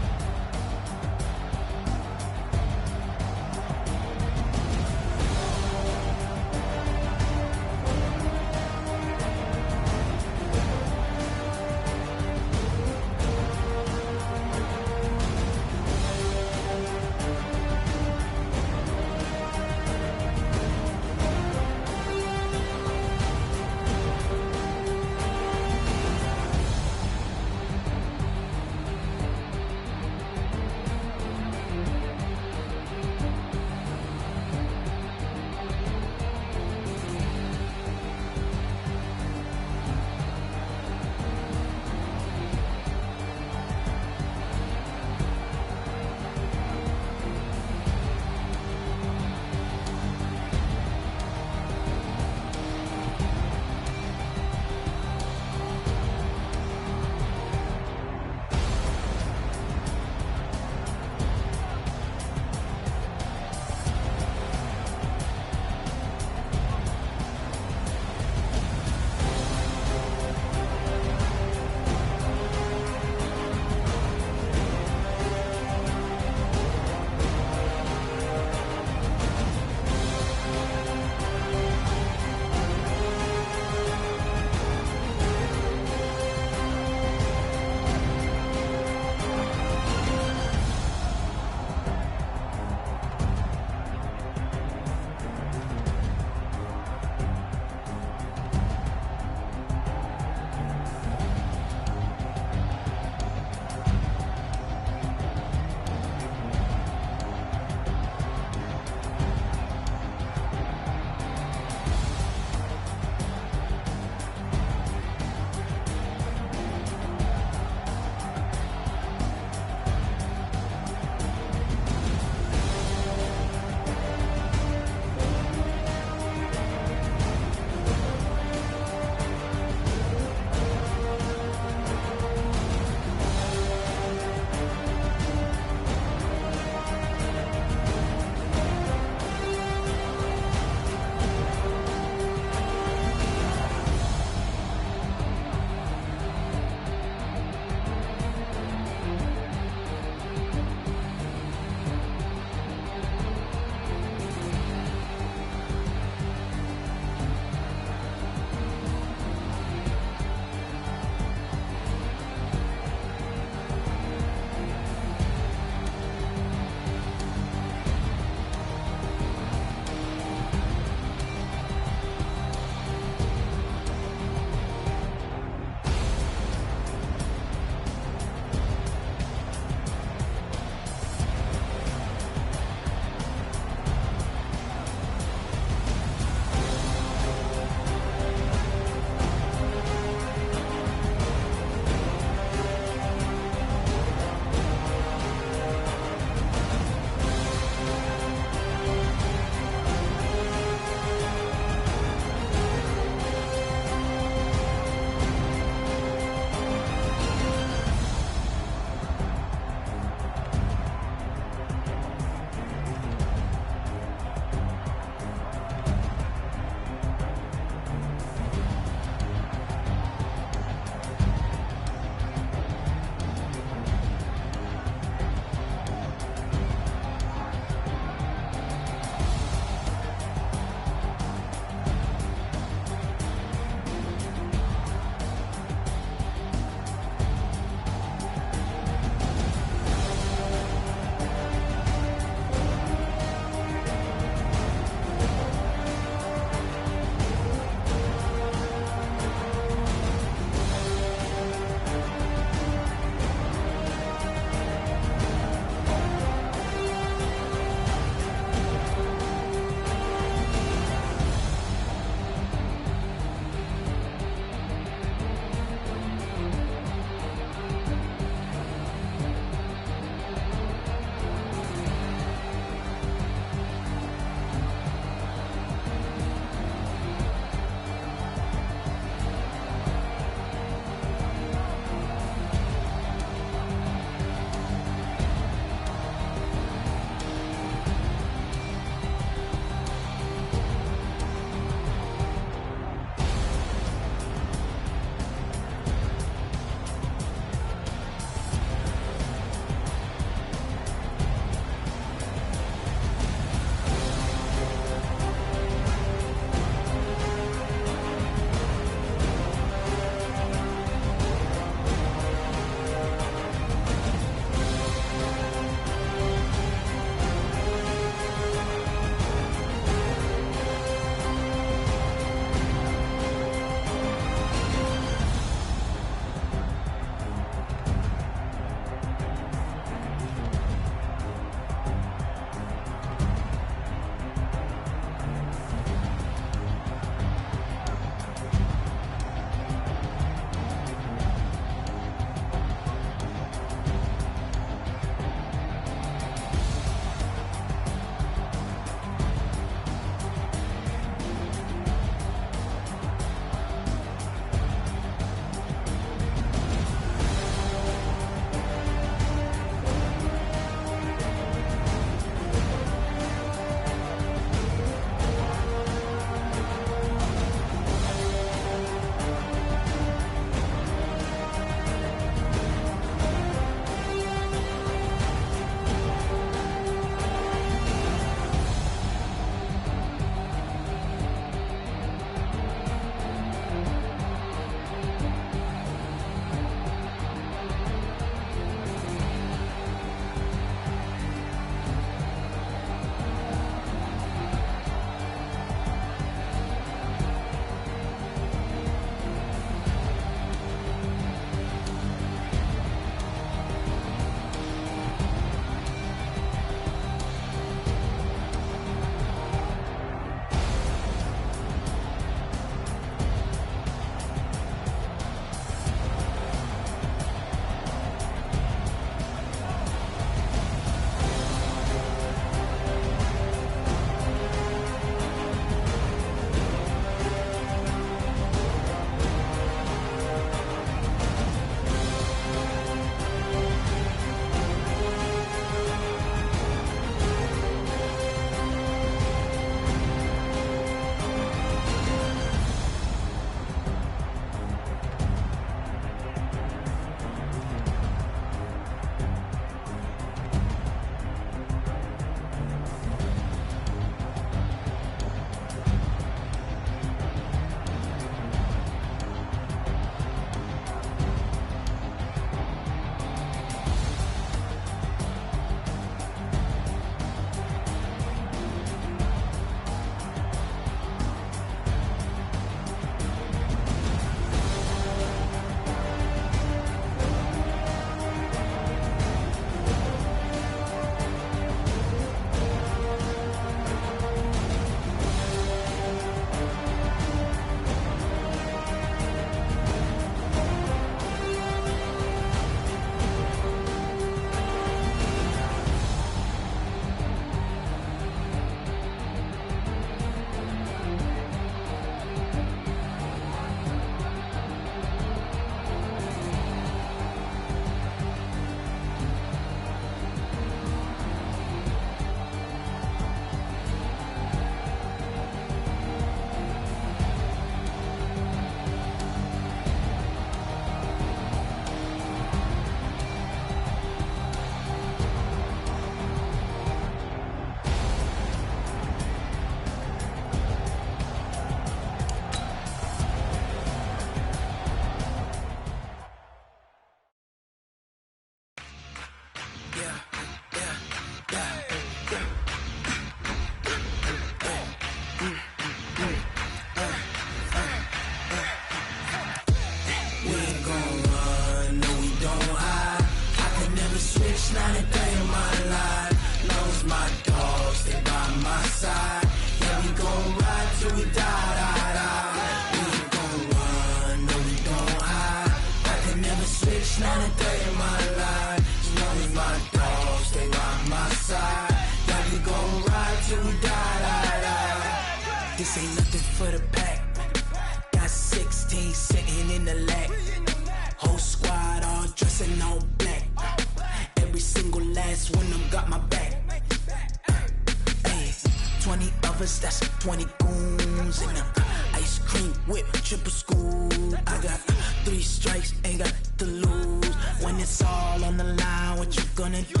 simple school. I got 3 strikes, ain't got to lose. When it's all on the line, what you gonna do?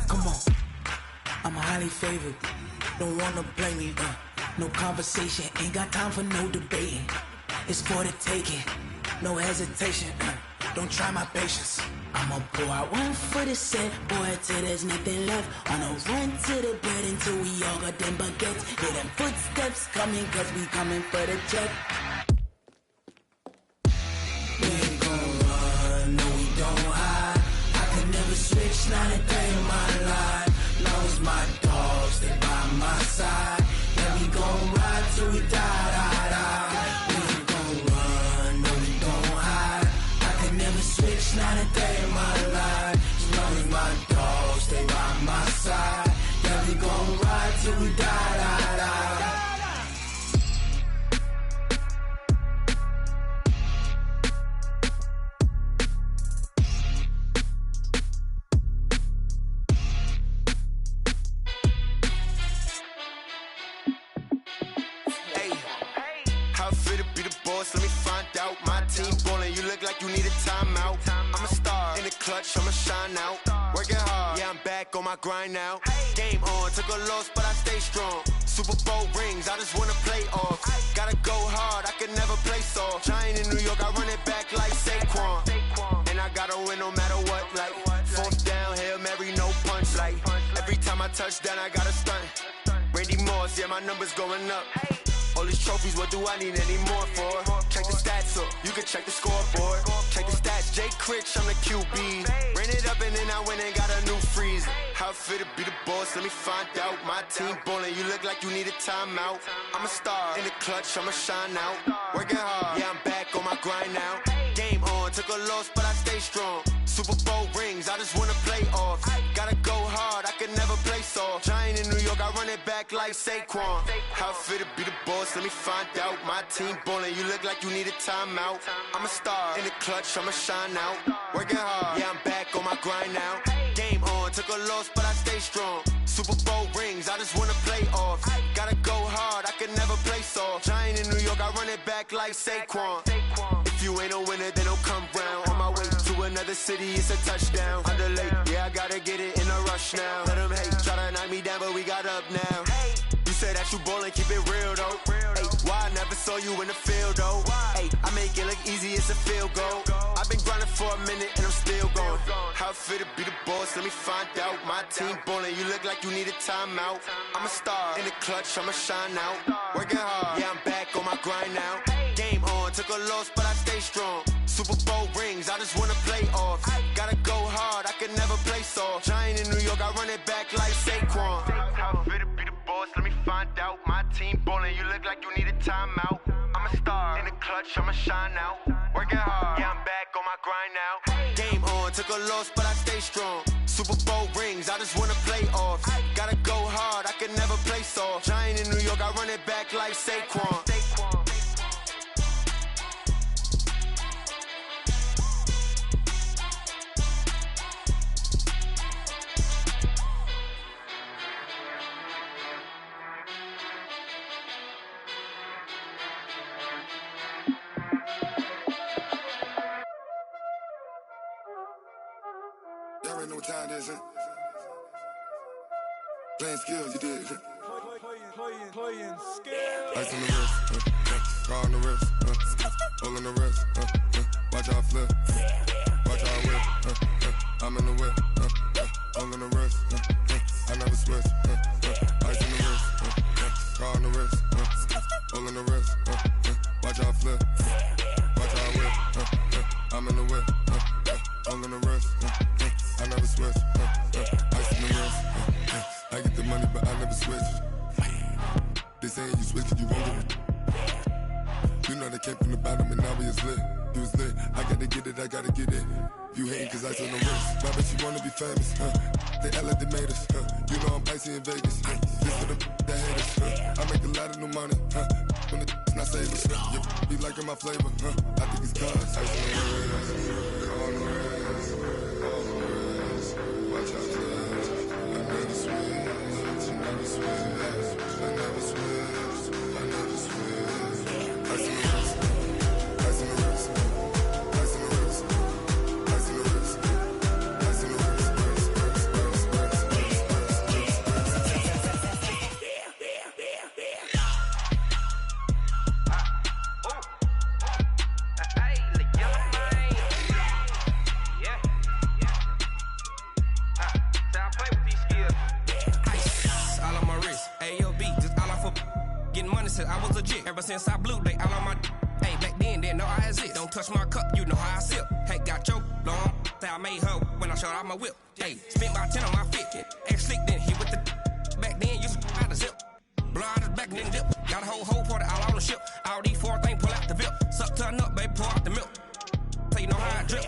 Come on, I'm highly favored. Don't wanna play me, no conversation, ain't got time for no debating. It's for the taking, no hesitation, don't try my patience. I'ma pour out one for the set, boy, till there's nothing left. On a run to the bread until we all got them baguettes. Hear them footsteps coming, cause we coming for the check. We ain't gon' run, no we don't hide. I can never switch, not a day in my life. Long as my dogs, stay by my side. Yeah, we gon' ride till we die, die, die. We ain't gon' run, no we don't hide. I can never switch, not a day in my life. As long as my dogs stay by my side. Yeah, we gon' ride till we die, die, die. Let me find out. My team ballin', you look like you need a timeout. I'm a star in the clutch, I'ma shine out. Working hard, yeah, I'm back on my grind now. Game on, took a loss, but I stay strong. Super Bowl rings, I just wanna play off. Gotta go hard, I can never play soft. Giant in New York, I run it back like Saquon. And I gotta win no matter what, like 4th down, Hail Mary, no punch. Like every time I touch down, I gotta stunt. Randy Moss, yeah, my numbers going up. All these trophies, what do I need any more for? Check the stats up, you can check the scoreboard. Check the stats, Jake Critch, I'm the QB. Ran it up and then I went and got a new freeze. How it fit to be the boss, let me find out. My team ballin', you look like you need a timeout. I'm a star in the clutch, I'ma shine out. Working hard, yeah, I'm back on my grind now. Game on, took a loss, but I stay strong. Super Bowl rings, I just wanna play off. Gotta go hard, I can never play soft. Giant in New York, I run it back like Saquon. How it fit to be the boss, let me find out. My team ballin', you look like you need a timeout. I'm a star in the clutch, I'ma shine out. Working hard, yeah, I'm back on my grind now. Game on, took a loss, but I stay strong. Super Bowl rings, I just wanna play off. Gotta go hard, I can never play soft. Giant in New York, I run it back like Saquon. If you ain't a winner, then don't come round. On my way to another city, it's a touchdown. Underlay, yeah, I gotta get it in a rush now. Let them hate, try to knock me down, but we got up now. You say that you ballin', keep it real though. Hey, why I never saw you in the field though? Hey, I make it look easy, it's a field goal. I've been grinding for a minute and I'm still going. How it fit to be the boss, let me find out. My team ballin', you look like you need a timeout. I'm a star in the clutch, I'ma shine out. Working hard, yeah, I'm back on my grind now. Game on, took a loss, but I stay strong. Super Bowl rings, I just wanna play off. Gotta go hard, I can never play soft. Giant in New York, I run it back like Saquon. How it fit to be the boss, let me find out. My team ballin', you look like you need a timeout. I'm a star in the clutch, I'ma shine out. Working hard, yeah, I'm back on my grind now. Game on, took a loss, but I stay strong. Super Bowl rings, I just wanna play off. Gotta go hard, I can never play soft. Giant in New York, I run it back like Saquon. Y'all already know what time it is, huh? Playing skills, you did. Playing skills. Ice on the wrist, car on the wrist, hole on the wrist, watch how I flip, watch how I whip, I'm in the whip, hole on the wrist, I never switch, ice on the wrist, car on the wrist, hole on the wrist, watch how I flip, watch how I whip, I'm in the whip, hole on the wrist, I never switch, ice on the wrist, I get the money but I never switch. They saying you switch cause you won't get it. You know they came from the bottom and now we is lit. You was lit, I gotta get it, I gotta get it. You hating cause ice on the wrist. Why bet you wanna be famous, They act like they made us, You know I'm icy in Vegas, This for the that hate us, I make a lot of new money, When the not save us, You be liking my flavor, I think it's cause ice on the wrist, on the wrist, on the wrist. Watch out for this, I never switch, I never switch, I never switch, I never switch. Ice on the wrist, since I blew, they all on my hey, back then, didn't know I exist. Don't touch my cup, you know how I sip. Hey, got your long, say I made her when I showed out my whip. Hey, spent about 10 on my fit. Ex-slick, then hit with the back then, used to out the zip. Blow out his back, then dip. Got a whole party all on the ship. All these 4 things, pull out the VIP. Suck to a nut, baby, pour out the milk. So you know how I drip.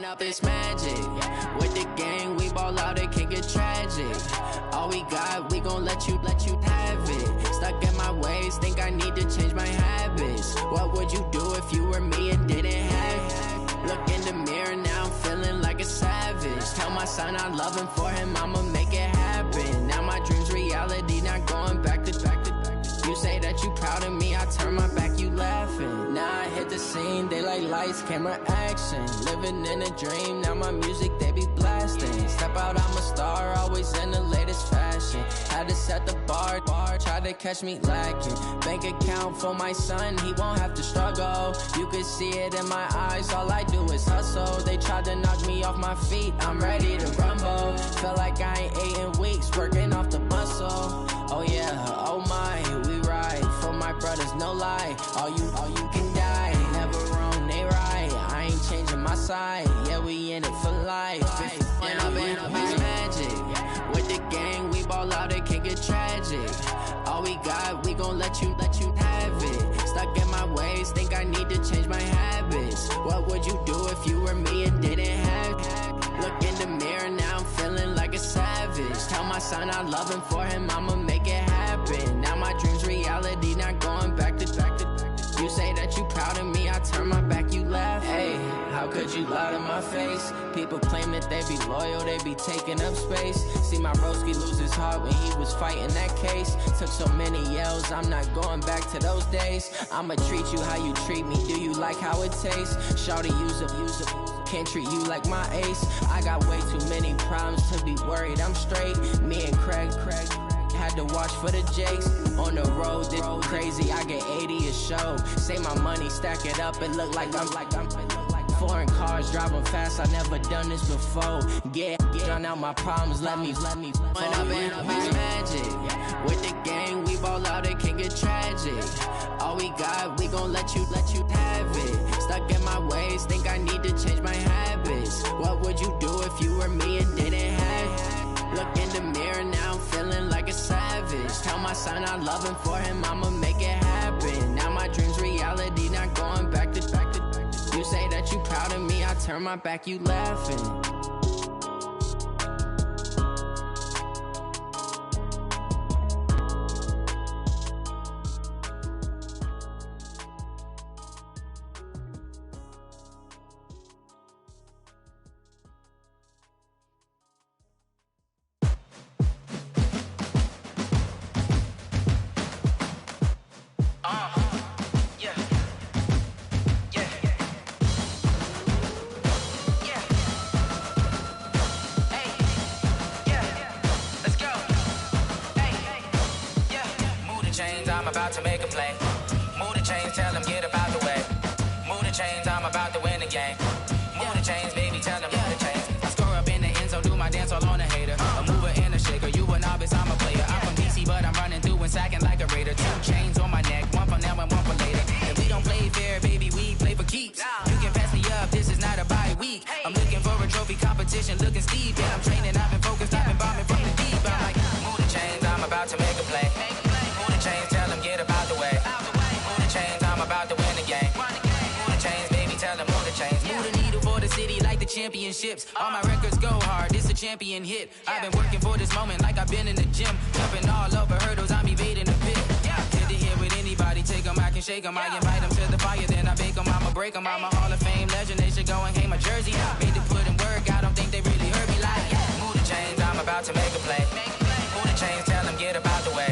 Up this magic with the gang, we ball out, it can get tragic. All we got, we gon' let you have it. Stuck in my ways, think I need to change my habits. What would you do if you were me and didn't have it? Look in the mirror now, I'm feeling like a savage. Tell my son I love him, for him I'ma make it happen. Now my dreams reality, not going back to. You say that you proud of me, I turn my back, you laughing. Now I hit the the scene, they like lights, camera, action. Living in a dream, now my music they be blasting. Step out, I'm a star, always in the latest fashion. Had to set the bar, try to catch me lacking. Bank account for my son, he won't have to struggle. You could see it in my eyes, all I do is hustle. They tried to knock me off my feet, I'm ready to rumble. Felt like I ain't ate in weeks, working off the muscle. Oh yeah, oh my, we ride for my brothers, no lie. All you can die, never wrong, they right. I ain't changing my side, yeah, we in it for life. When I'm in it's magic. With the gang, we ball out, it can get tragic. All we got, we gon' let you have it. Stuck in my ways, think I need to change my habits. What would you do if you were me and didn't have it? Look in the mirror, now I'm feeling like a savage. Tell my son I love him, for him I'ma make it happen. Now my dream's reality, not going back to. You say that you proud of me, I turn my back, you laugh. Hey, how could you lie to my face? People claim that they be loyal, they be taking up space. See my broski lose his heart when he was fighting that case. Took so many yells, I'm not going back to those days. I'ma treat you how you treat me, do you like how it tastes? Shawty, use up, can't treat you like my ace. I got way too many problems to be worried, I'm straight. Me and Craig had to watch for the Jakes. On the road, this crazy, I get 80 a show. Say my money, stack it up, it look like I'm foreign cars, driving fast, I never done this before. Get drown out my problems, let me When I'm in it's magic. With the gang, we ball out, it can get tragic. All we got, we gon' let you have it. Stuck in my ways, think I need to change my habits. What would you do if you were me and didn't have it? Look in the mirror, now I'm feeling like a savage. Tell my son I love him, for him I'ma make it happen. Now my dream's reality, not going back to. You say that you proud of me, I turn my back, you laughing. To make a play. Move the chains, tell them get up out the way. Move the chains, I'm about to win the game. Move the chains, baby, tell them move the chains. I score up in the end zone, do my dance all on a hater. A mover and a shaker, you a novice, I'm a player. I'm from DC, but I'm running through and sacking like a raider. 2 chains on my neck, one for now and one for later. If we don't play fair, baby, we play for keeps. You can pass me up, this is not a bye week. I'm looking for a trophy competition, looking steep. Yeah, I'm training, I've been focused, I've been bombing from the deep. I'm like, move the chains, I'm about to make a play. Move the chains, tell them get up out the way. Move the chains, I'm about to win the game. Move the chains, baby, tell them move the chains. Move the needle for the city like the championships. All my records go hard, this a champion hit. I've been working for this moment like I've been in the gym. Jumping all over hurdles, I'm evading the pit. Did to hear with anybody, take them, I can shake them. I invite them to the fire, then I bake them, I'ma break them. I'm a Hall of Fame legend, they should go and hang my jersey. Made to put in work, I don't think they really heard me like, move the chains, I'm about to make a play. Move the chains, tell them get up out the way.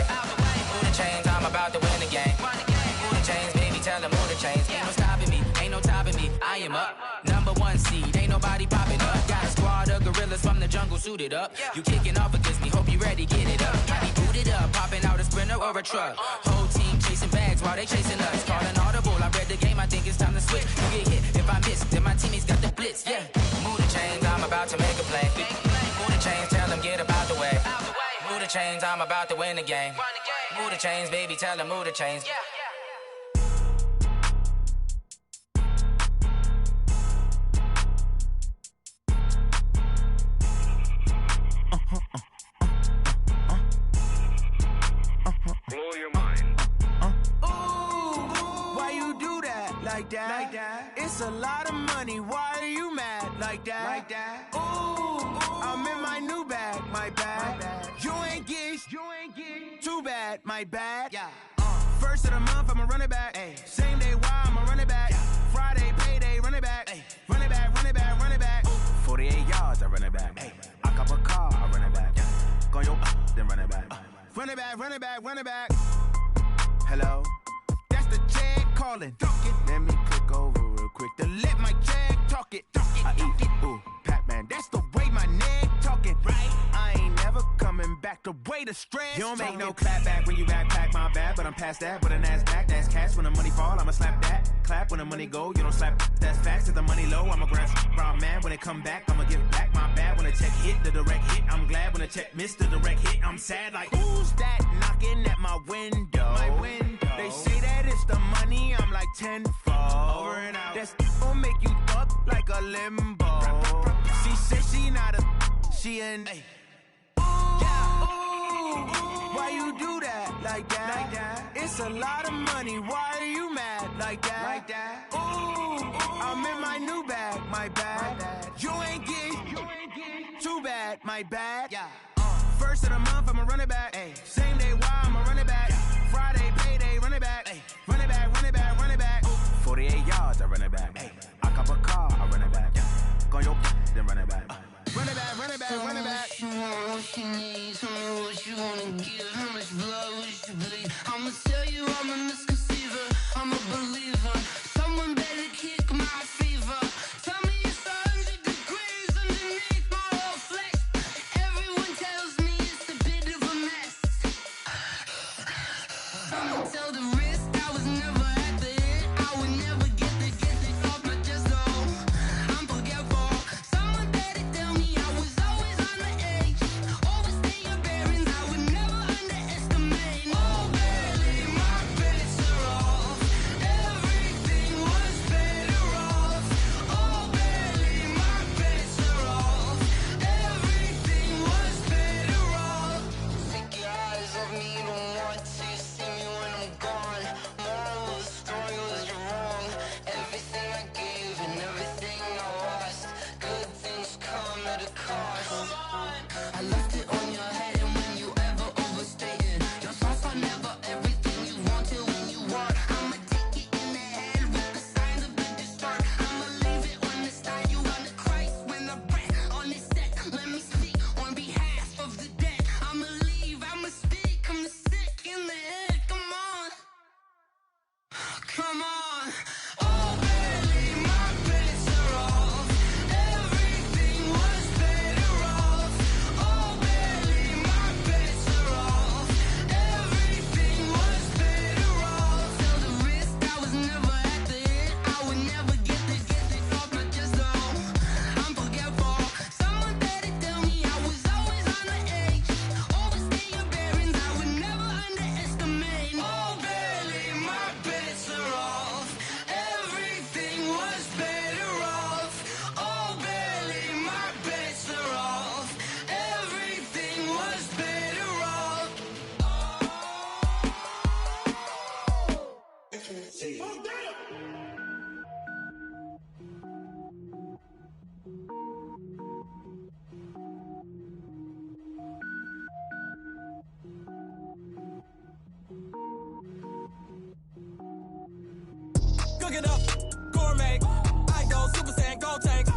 Move the chains, I'm about to win the game. Move the chains, baby, tell them move the chains. Ain't no stopping me, ain't no topping me. I am up, #1 seed, ain't nobody popping up. Got a squad of gorillas from the jungle suited up. You kicking off against me, hope you ready, get it up. I be booted up, popping out a Sprinter or a truck. Whole team chasing bags while they chasing us. Calling audible, I read the game, I think it's time to switch. You get hit, if I miss, then my teammates got the blitz, yeah. Move the chains, I'm about to make a play. Move the chains, tell them get up out the way. Move the chains, I'm about to win the game. Move the chains, baby, tell them move the chains. Blow your mind. Ooh, why you do that? Like that? It's a lot of money. Why are you mad? Like that? Ooh, I'm in my new bag. My bad. You ain't get too bad. My bad. Yeah. First of the month, I'ma run it back. Ay. Same day, why I'ma run it back. Friday, payday, run it back. Ay. Run it back, run it back, run it back. 48 yards, I run it back. Ay. I cop a car, I run it back. Go yo, then run it back. Run it back, run it back, run it back. Hello? That's the Chad calling. Let me click quick to let my jag talk it. I eat it, ooh, Pac-Man, that's the way my neck talking. Right, I ain't never coming back the way the stress. You don't make no clap back when you backpack, my bad, but I'm past that. With a NASDAQ, that's cash. When the money fall, I'ma slap that. Clap when the money go, you don't slap. That's facts. If the money low, I'ma grab round man. When it come back, I'ma give back my bad. When the check hit, the direct hit, I'm glad. When the check missed the direct hit, I'm sad. Like, who's that knocking at my window? My window. They say that it's the money, I'm like tenfold. Over and out. That's gon' make you up like a limbo. She said she not a, she an. Ay. Why you do that like that? Like that? It's a lot of money. Why are you mad like that? Like that? Ooh, I'm in my new bag, my bad. You ain't get too bad, my bad. Yeah. First of the month, I'ma run it back. Ay. Same day, why I'ma run it back? Yeah. Friday, payday, run it back. Ay. Run it back, run it back, run it back. 48 yards, I run it back. Ay. I cop a car, I run it back. Go on your then run it back. Run it back, run it back, run it back. What you want, what you need, tell me what you wanna give. How much blood would you bleed? I'ma tell you I'm a misconceiver, I'm a believer. Someone better kick my fever. Tell me it's 100 degrees underneath my whole flesh. Everyone tells me it's a bit of a mess. I'ma tell the risk I was never at the end. I would never get the off my chest though. I'm forgetful. Someone better tell me I was always on the edge. Overstay your bearings, I would never underestimate. Oh baby, my bets are off. Everything was better off. Oh baby, my bets are off. Everything was better off. Take your eyes off me, you don't want to see me when I'm gone. Moral of the story was you're wrong. Everything I gave and everything I lost. Good things come at a cost. I left it on your head, and when you ever overstay it, your thoughts are never everything you wanted when you want. I'ma take it in the head with the signs of the distort. I'ma leave it on the side. You on the Christ when I breath on this set. Let me speak on behalf of the dead. I'ma leave, I'ma speak. I'm the sick in the head. Come on, come on. Oh baby, my bets are off. Everything was better off. Oh baby, my bets are off. Everything was better off. Tell the risk I was never at the end. I would never get this off my chest though. I'm forgetful. Someone better tell me I was always on the edge. Overstay your bearings, I would never underestimate. Oh baby, my bets are off. Everything was better off. Oh baby, my bets are off. Everything was better off. Cook it up, gourmet. I go Super Saiyan, go tank.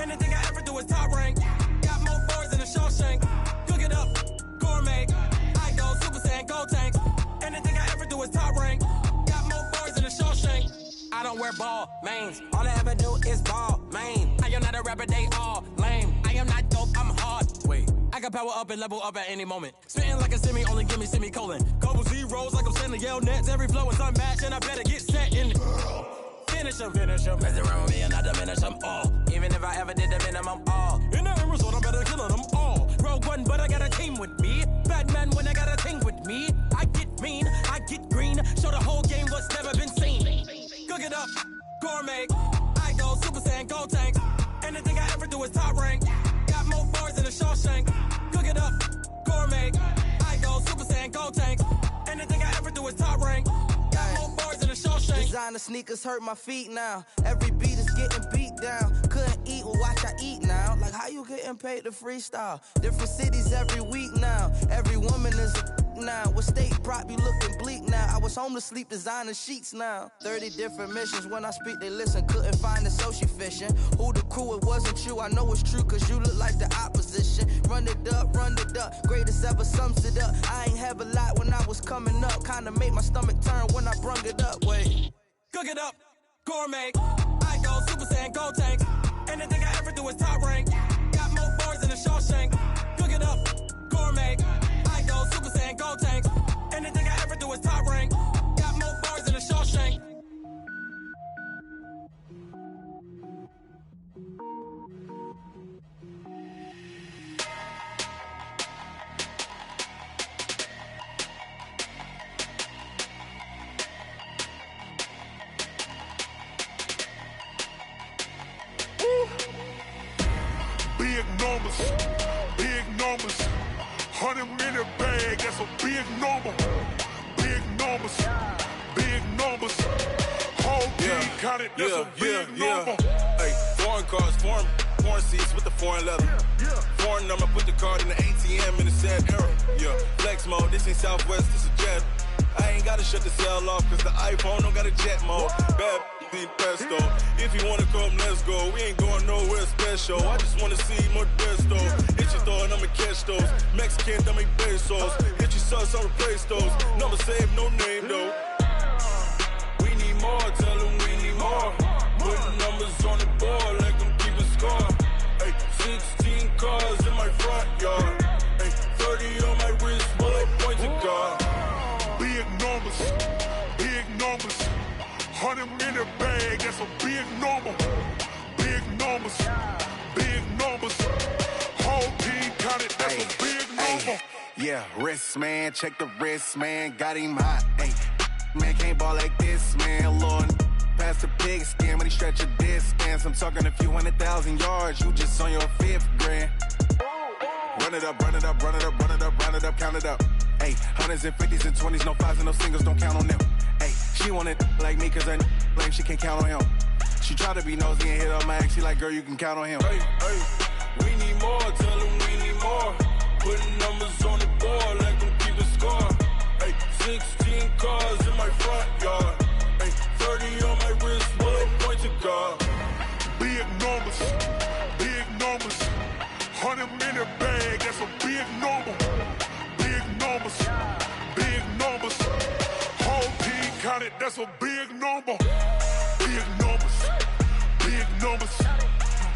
Anything I ever do is top rank. Got more boards than a Shawshank. Cook it up, gourmet. I go Super Saiyan, go tank. Anything I ever do is top rank. Got more boards than a Shawshank. I don't wear ball mains. All I ever do is ball main. I am not a rapper, they all lame. I am not dope, I'm hard. Wait, I can power up and level up at any moment. Spitting like a semi, only give me semicolon. Couple zeros like I'm sending Yale Nets. Every flow is unmatched and I better get set in. Finish them. Mess around with me and I diminish them all. Even if I ever did the minimum all. In the end result, I'm better killing them all. Rogue One, but I got a team with me. Batman when I got a thing with me. I get mean, I get green. Show the whole game what's never been seen. Cook it up, gourmet. I go Super Saiyan, go tank. Anything I ever do is top rank. Got more boards than a Shawshank. Cook it up, gourmet. I go Super Saiyan, go tank. Anything I ever do is top rank. Got more boards than a Shawshank. Designer sneakers hurt my feet now. Every beat is getting beat down. Couldn't eat, well watch I eat now. Like how you getting paid to freestyle? Different cities every week now. Every woman is a now. What state prop you looking bleak now? I was home to sleep designer sheets now. 30 different missions. When I speak they listen. Couldn't find the social fishing. Who the crew? It wasn't you. I know it's true cause you look like the opposition. Run it up. Greatest ever sums it up. I ain't have a lot when I was coming up. Kinda made my stomach turn when I brung it up. Wait. Cook it up, gourmet. I go Super Saiyan, go tank. Anything I ever do is top rank. Got more bars than a Shawshank. Cook it up, gourmet. I go Super Saiyan, go tank. Anything I ever do is top rank. Got more bars than a Shawshank. Big numbers, big numbers. 100 in a bag, that's a big number. Big numbers, big numbers. Whole team counted, that's a big number. Hey, foreign cars, foreign seats with the foreign leather. Foreign number, put the card in the ATM in the sad era. Yeah, flex mode, this ain't Southwest, this a jet. I ain't gotta shut the cell off, cause the iPhone don't got a jet mode. Bad pesto. If you wanna come, let's go. We ain't going nowhere special. I just wanna see more pesto. Hit your thought, I'ma catch those. Mexican, I'ma pesos. Hit your sauce, I'll replace those. Number save, no name though. We need more, tell them we need more. Putting numbers on the board, like them keep a score. Hey, 16 cars in my front yard. Hey, 30 on my wrist, while I point to God. Big numbers, big numbers. 100 in a bag, that's a big number. Big numbers, big numbers. Whole team counted, that's a big number. Yeah, wrist man, check the wrist man, got him hot. Ay, man can't ball like this, man. Lord, past the pig skin, but he stretch a distance. I'm talking a few 100,000 yards, you just on your 5th grand. Run it up, run it up, run it up, run it up, run it up, count it up. Ay, 100s and 50s and 20s, no 5s and no singles, don't count on them. Ay, she want it like me, cause her like she can't count on him. She try to be nosy and hit up my ex, she like, girl, you can count on him. Hey, hey, we need more, tell them we need more. Putting numbers on the board, like them keep a score. Hey, 16 cars in my front yard. Hey, 30 on my wrist, while I point to God. Big numbers, big numbers. 100 in a bag, that's a big number. Big numbers, big numbers. Whole team counted, that's a big number. Big numbers, big numbers.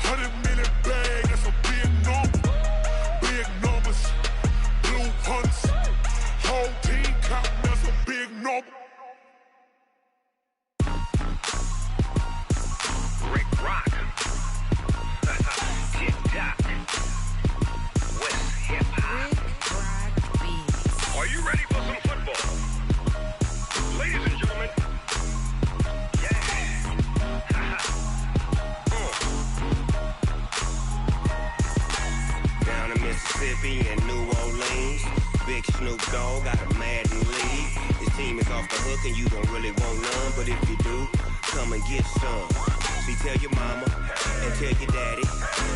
100 in a bag, that's a big number. Big numbers, blue hunts. Whole team counting, that's a big number. Rick Rock. TikTok. West Hip Hop. Are you ready for some football? Ladies and gentlemen. Yeah. Down in Mississippi and New Orleans, Big Snoop Dogg got a Madden league. His team is off the hook and you don't really want none, but if you do, come and get some. See, tell your mama and tell your daddy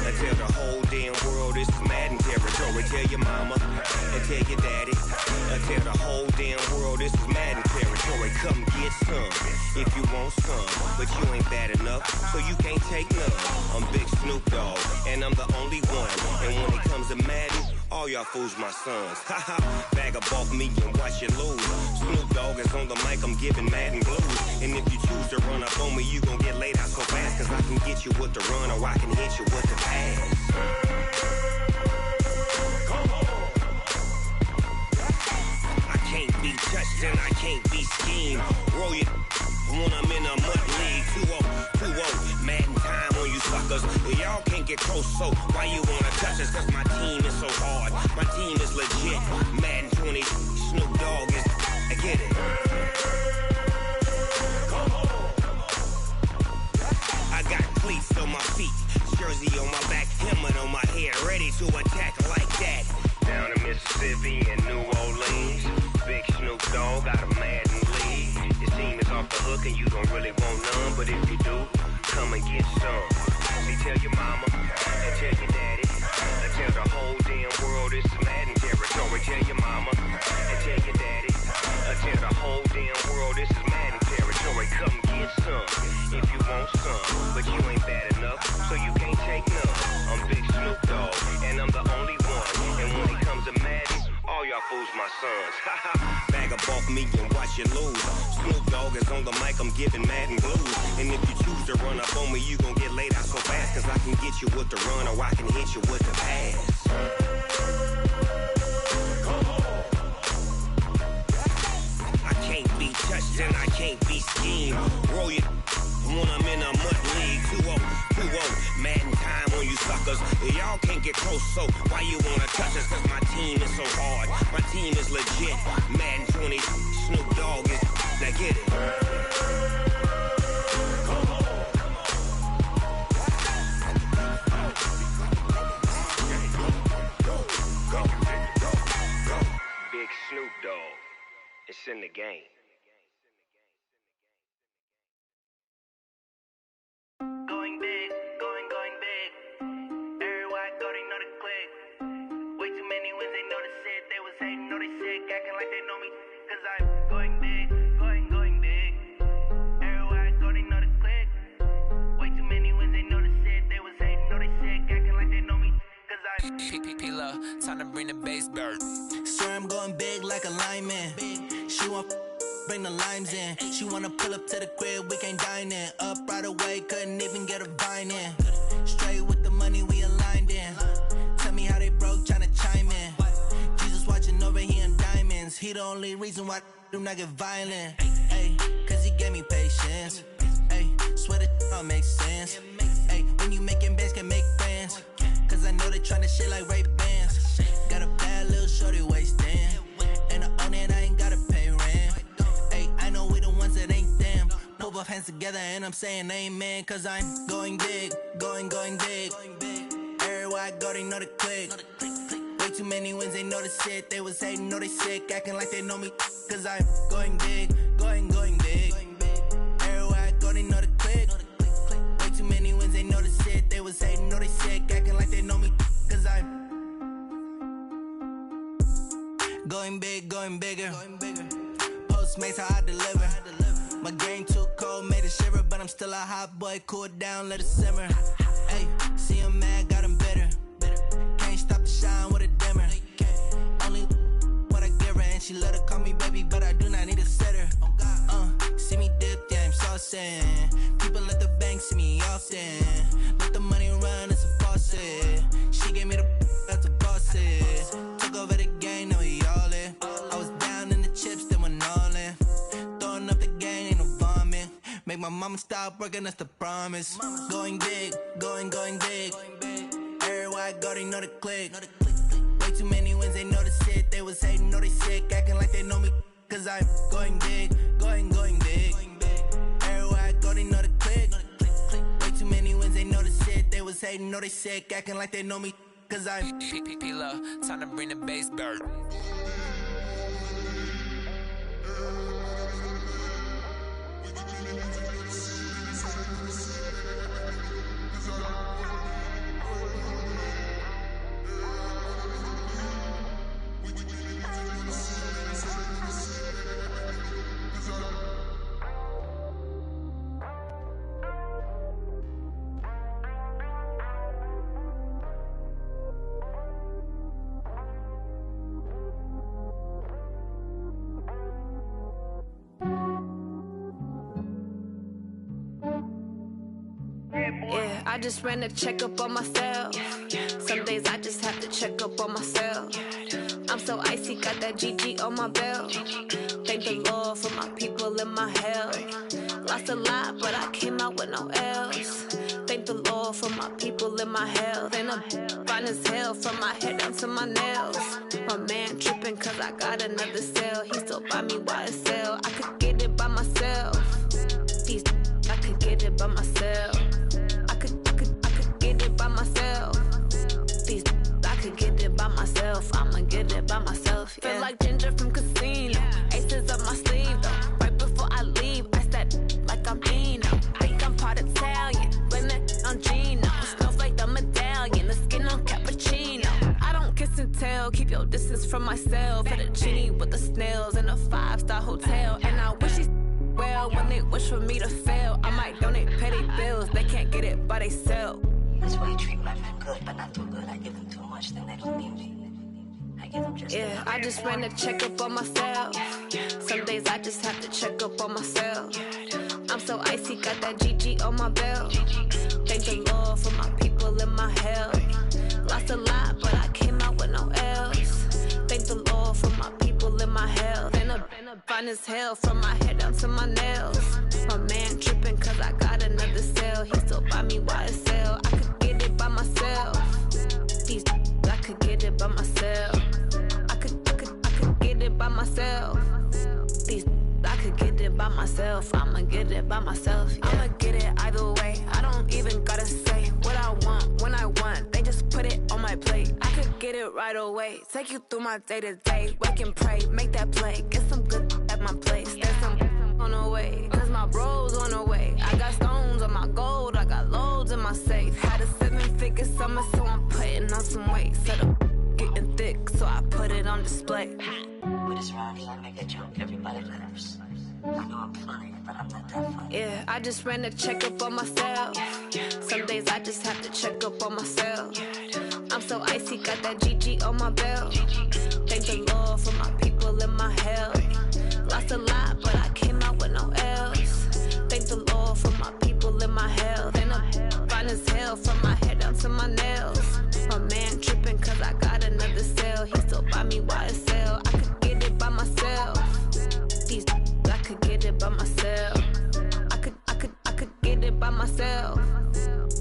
and tell the whole damn world this is Madden territory. Tell your mama and tell your daddy and tell the whole damn world this is Madden territory. Come get some if you want some, but you ain't bad enough, so you can't take none. I'm Big Snoop Dogg and I'm the only one. And when it comes to Madden, all y'all fools my sons. Haha, bag up off me and watch you lose. Snoop Dogg is on the mic, I'm giving Madden blues. And if you choose to run up on me, you gon' get laid out so fast, cause I can get you with the run or I can hit you with the pass. I can't be touched and I can't be schemed. Roll you when I'm in a mud league. 2-0, Madden time on you suckers. Y'all can't get close, so why you wanna touch us? Cause my team is so hard, my team is legit. Madden 20, Snoop Dogg is, I get it. I got cleats on my feet, jersey on my back, helmet on my head, ready to attack like that. Down in Mississippi and New Orleans, Big Snoop Dogg got a Madden league. His team is off the hook and you don't really want none, but if you do, come and get some. See, tell your mama and tell your daddy and tell the whole damn world this is Madden territory. Tell your mama and tell your daddy and tell the whole damn world this is Madden territory. Come get some if you want some, but you ain't bad enough, so you can't take none. I'm Big Snoop Dogg and I'm the only one. And when it comes to Madden, all y'all fools my sons. Bag nigga off me and watch you lose. Snoop Dogg is on the mic, I'm giving Madden blues. And if you choose to run up on me, you gon' get laid out so fast. Cause I can get you with the run or I can hit you with the pass. I can't be touched and I can't be schemed. Roll you when I'm in a mud league. 2-0, Madden time on you suckers. Y'all can't get close, so why you wanna touch us? Cause my team is so hard, my team is legit. Madden 20, Snoop Dogg is, now get it. Big Snoop Dogg, it's in the game. Going big, going big. Everywhere I go, they know the click. Way too many wins, they know the shit. They was hating, know they sick, acting like they know me. Cause I'm going big, going big. Everywhere I go, they know the click. Way too many wins, they know the shit. They was hating, know they sick, acting like they know me. Cause I'm P-P-P-Love, time to bring the bass bird. Swear I'm going big like a lineman. She want bring the limes in. She wanna pull up to the crib, we can't dine in. Up right away, couldn't even get a vine in. Straight with the money we aligned in. Tell me how they broke, tryna chime in. Jesus watching over here in diamonds. He the only reason why I do not get violent. Ay, cause he gave me patience. Ay, swear that all makes sense. Ay, when you making bands, can make friends. Cause I know they tryna shit like Ray Bans. Got a bad little shorty wasting. And I own it, I ain't gotta pay rent. Ay, I know we the ones that ain't them. Put both hands together and I'm saying amen. Cause I'm going big, going big. Everywhere I go, they know the click. Way too many wins, they know the shit. They was hating, know they sick, acting like they know me. Cause I'm going big, going big. Everywhere I go, they know the click. Way too many wins, they know the shit. They was hating, know they sick, acting like they know me. Cause I'm going big, going bigger. Postmates how I deliver. My game too cold, made it shiver, but I'm still a hot boy. Cool it down, let it simmer. Hey, see him mad, got him bitter. Can't stop the shine with a dimmer. Only what I give her, and she let her call me baby, but I do not need a sitter. See me dip, yeah, I'm saucing. People at the bank see me often. Let the money run, it's a faucet. She gave me the that's a boss is. Took over the game, now we all in. I was down in the chips, then went all in. Throwing up the game, ain't no vomit. Make my mama stop working, that's the promise. Going big, going big. Everywhere I go, they know the click. Way too many wins, they know the shit. They was hating, know they sick, acting like they know me. Cause I'm going big, going big. Everywhere I go, they know the click. Way too many wins, they know the shit. They was hating, know they sick, acting like they know me. Cause I'm P-P-P-Love, time to bring the bass bird. Yeah, I just ran a checkup on myself. Some days I just have to check up on myself. I'm so icy, got that GG on my belt. Thank the Lord for my people and my health. Lost a lot, but I came out with no else. Thank the Lord for my people and my health. And I'm fine as hell from my head down to my nails. My man tripping cause I got another cell. He still buy me YSL. I could get it by myself. These I could get it by myself. I could get it by myself. These I could get it by myself. I'ma get it by myself. Yeah. Feel like Ginger from Casino. Aces up my sleeve though. Right before I leave, I step like I'm Dino. Think I'm part Italian. Blame it on Gino. Snowflake the medallion. The skin on cappuccino. I don't kiss and tell. Keep your distance from myself. At a genie with the snails in a 5-star hotel. And I wish he's well when they wish for me to fail. I might donate petty bills. They can't get it by they sell. That's why I treat my men good, but not too good. I give them too much, then they don't need me. I give them just Yeah, I just ran a checkup on myself. Some days I just have to check up on myself. I'm so icy, got that GG on my belt. Thank the Lord for my people in my health. Lost a lot, but I came out with no else. Thank the Lord for my people in my health. Been a fine as hell from my head down to my nails. My man tripping cause I got another cell. He still buy me YSL. I could get it by myself. These I could get it by myself. I could get it by myself. These I could get it by myself. I'ma get it by myself. Yeah. I'ma get it either way. I don't even gotta say what I want when I want. They just put it on my plate. I could get it right away. Take you through my day to day. Wake and pray, make that play. Get some good at my place. There's some on the way. Cause my bros on the way. I got stones on my gold. I got loads in my safe. Had a 7-figure summer, so I'm putting on some weight. Set up getting thick, so I put it on display. With this round here, I make a joke, everybody laughs. I know I'm funny, but I'm not that funny. Yeah, I just ran a checkup on myself. Some days I just have to check up on myself. I'm so icy, got that GG on my belt. Thank the Lord for my people in my health. Lost a lot, but I came out with no else. Thank the Lord for my people in my health. And I'm fine as hell from my head down to my nails. My man tripping cause I got another cell. He still buy me YSL. I could get it by myself. These I could get it by myself. I could get it by myself.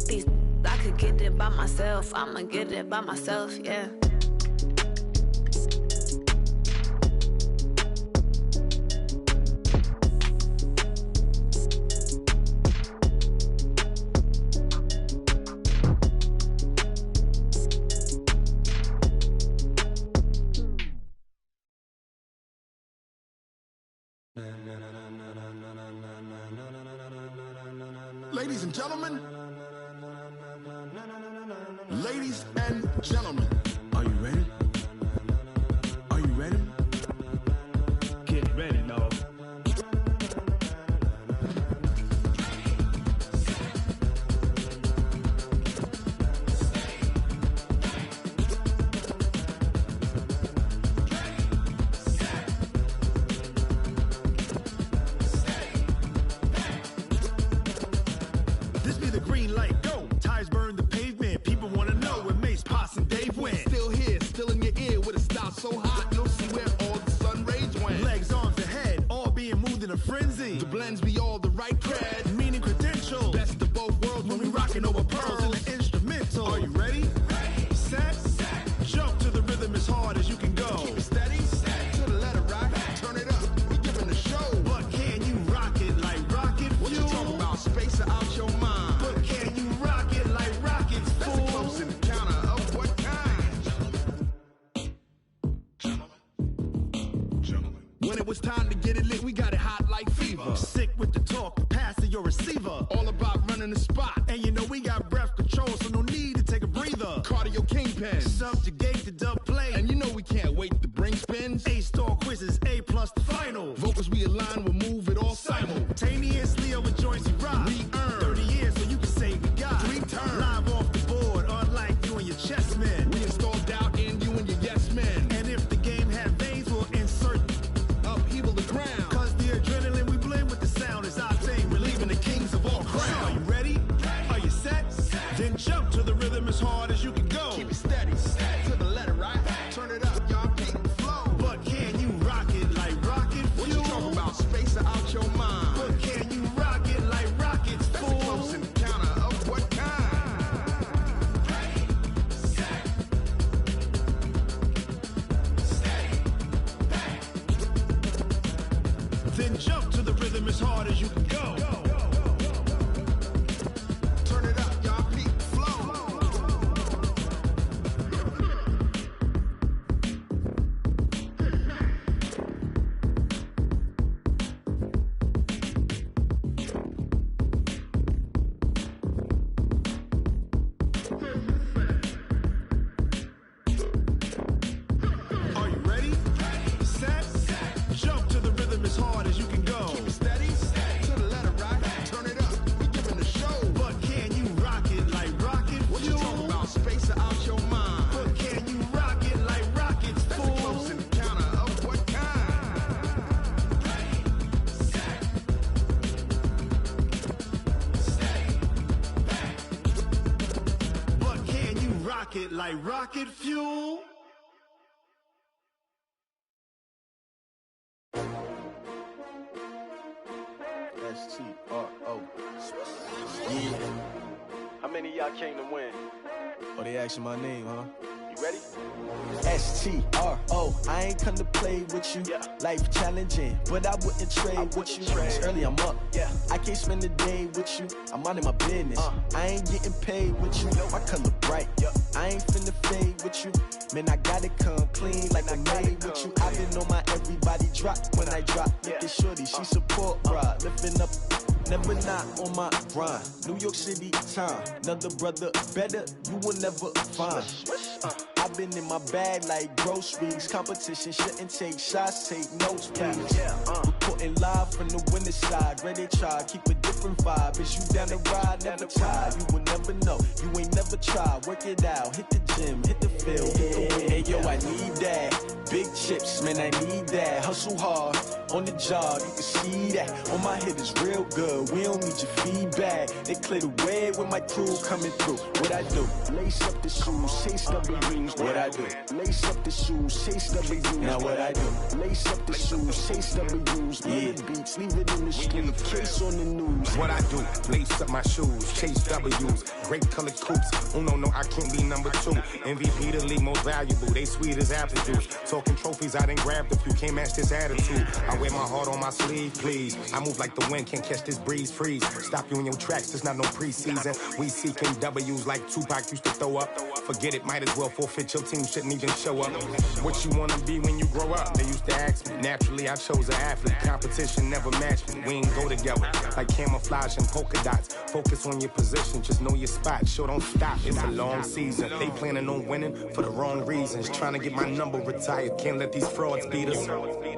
These I could get it by myself. I'ma get it by myself, yeah. Ladies and gentlemen, ladies and gentlemen, are you ready? Are you ready? Get ready, dog. This be the green light, go. Tires burn the pavement. People wanna know where Mace, Pops, and Dave went. Still here, still in your ear with a style so hot, you'll see where all the sun rays went. Legs, arms, and head, all being moved in a frenzy. The blends be all the right cred, meaning credentials. Best of both worlds when we rockin' over pearls in the instrumental. Are you ready? Ready. Set. Jump to the rhythm as hard as you can go. Keep it steady. To the letter right. Turn it up. We giving the show. But can you rock it like rocket fuel? What you talking about? Space or out your mind? But can you rock it like rockets, fool? That's a close encounter of what kind? Gentlemen. When it was time to get it lit, we got it hot like fever. Sick with the talk, pass to your receiver. All about running the spot. And you know we got breath control, so no need to take a breather. Cardio kingpin. Subjugate the dub play. And you know we can't wait to bring spins. A-star quizzes, A+ the final. Vocals we align, we'll move it all simultaneously over joints we rock. We earn 30 years so you can say we got 3 turns. Live off the board, unlike you and your chess men. We install doubt in you and your yes men. And if the game had veins, we'll insert upheaval the ground. Cause the adrenaline we blend with the sound is our thing, relieving the kings of all crowns. So are you ready? Are you set? Then jump to the rhythm as hard as you can go. Keep it steady, to the letter right. Turn it up, y'all keep the flow. But can you rock it like rocket fuel? What you talking about? Space or out your mind? But can you rock it like rockets, fool? That's a close encounter of what kind? Ready, set, steady, back. Then jump to the rhythm as hard as you can go. Turn it up, y'all keep the flow. Are you ready? Set. Jump to the rhythm as hard as you can go. Keep it steady. To the like rocket fuel. S-T-R-O. Yeah. How many of y'all came to win? Oh, they asking my name, huh? You ready? S-T-R-O. I ain't come to play with you. Yeah. Life challenging, but I wouldn't trade with you. It's early, I'm up. Yeah. I can't spend the day with you. I'm minding my business. I ain't getting paid with you. My color bright. I ain't finna fade with you. Man, I gotta come clean like I made with you. I've been on my everybody drop when I drop. Look at shorty, she support rod. Lifting up, never not on my grind. New York City time. Another brother better, you will never find. I've been in my bag like groceries. Competition shouldn't take shots, take notes, please. Reporting live from the winter side. Ready to try, keep a different vibe. Is you down the ride, never tired. You will never know, you ain't never tried. Work it out, hit the gym, hit the field. Hey yo, I need that. Big chips, man, I need that. Hustle hard, on the job, you can see that. On my head is real good, we don't need your feedback. They clear the way with my crew coming through. What I do? Lace up the shoes, chase W's. What I do? Lace up the shoes, chase W's. Now what I do? Lace up the shoes, chase W's. Yeah, beats, leave it in the street, case on the news. What I do? Lace up my shoes, chase W's. Grape colored coops. Oh no, I can't be number 2. MVP the league most valuable. They sweet as apple juice. Talking trophies, I done grabbed a few. Can't match this attitude. I wear my heart on my sleeve, please. I move like the wind, can't catch this breeze, freeze. Stop you in your tracks, there's not no preseason. We seeking W's like Tupac used to throw up. Forget it, might as well forfeit. Your team shouldn't even show up. What you wanna be when you grow up? They used to ask me. Naturally, I chose an athlete. Competition never matched me. We ain't go together like camouflage and polka dots. Focus on your position, just know your spot. Sure, don't stop. It's a long season. They planning on winning for the wrong reasons. Trying to get my number retired. Can't let these frauds beat us.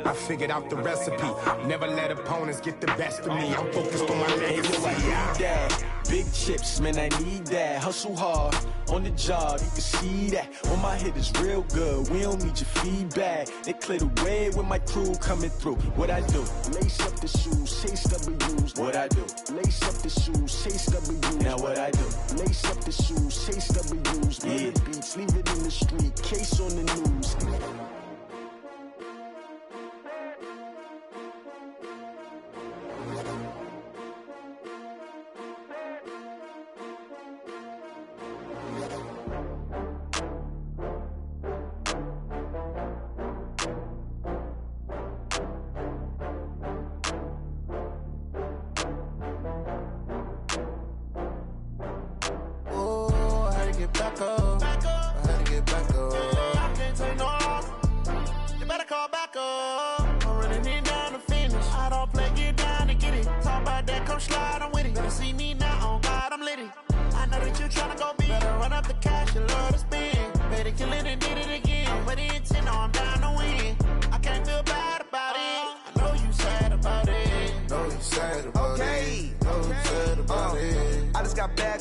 I figured out the recipe. Never let opponents get the best of me. I'm focused on my legacy. I need that. Big chips, man, I need that. Hustle hard, on the job, you can see that. On my head is real good, we don't need your feedback. They clear the way with my crew coming through. What I do? Lace up the shoes, chase W's. What I do? Lace up the shoes, chase W's. Now what I do? Lace up the shoes, chase W's. Yeah, beats, leave it in the street, case on the news.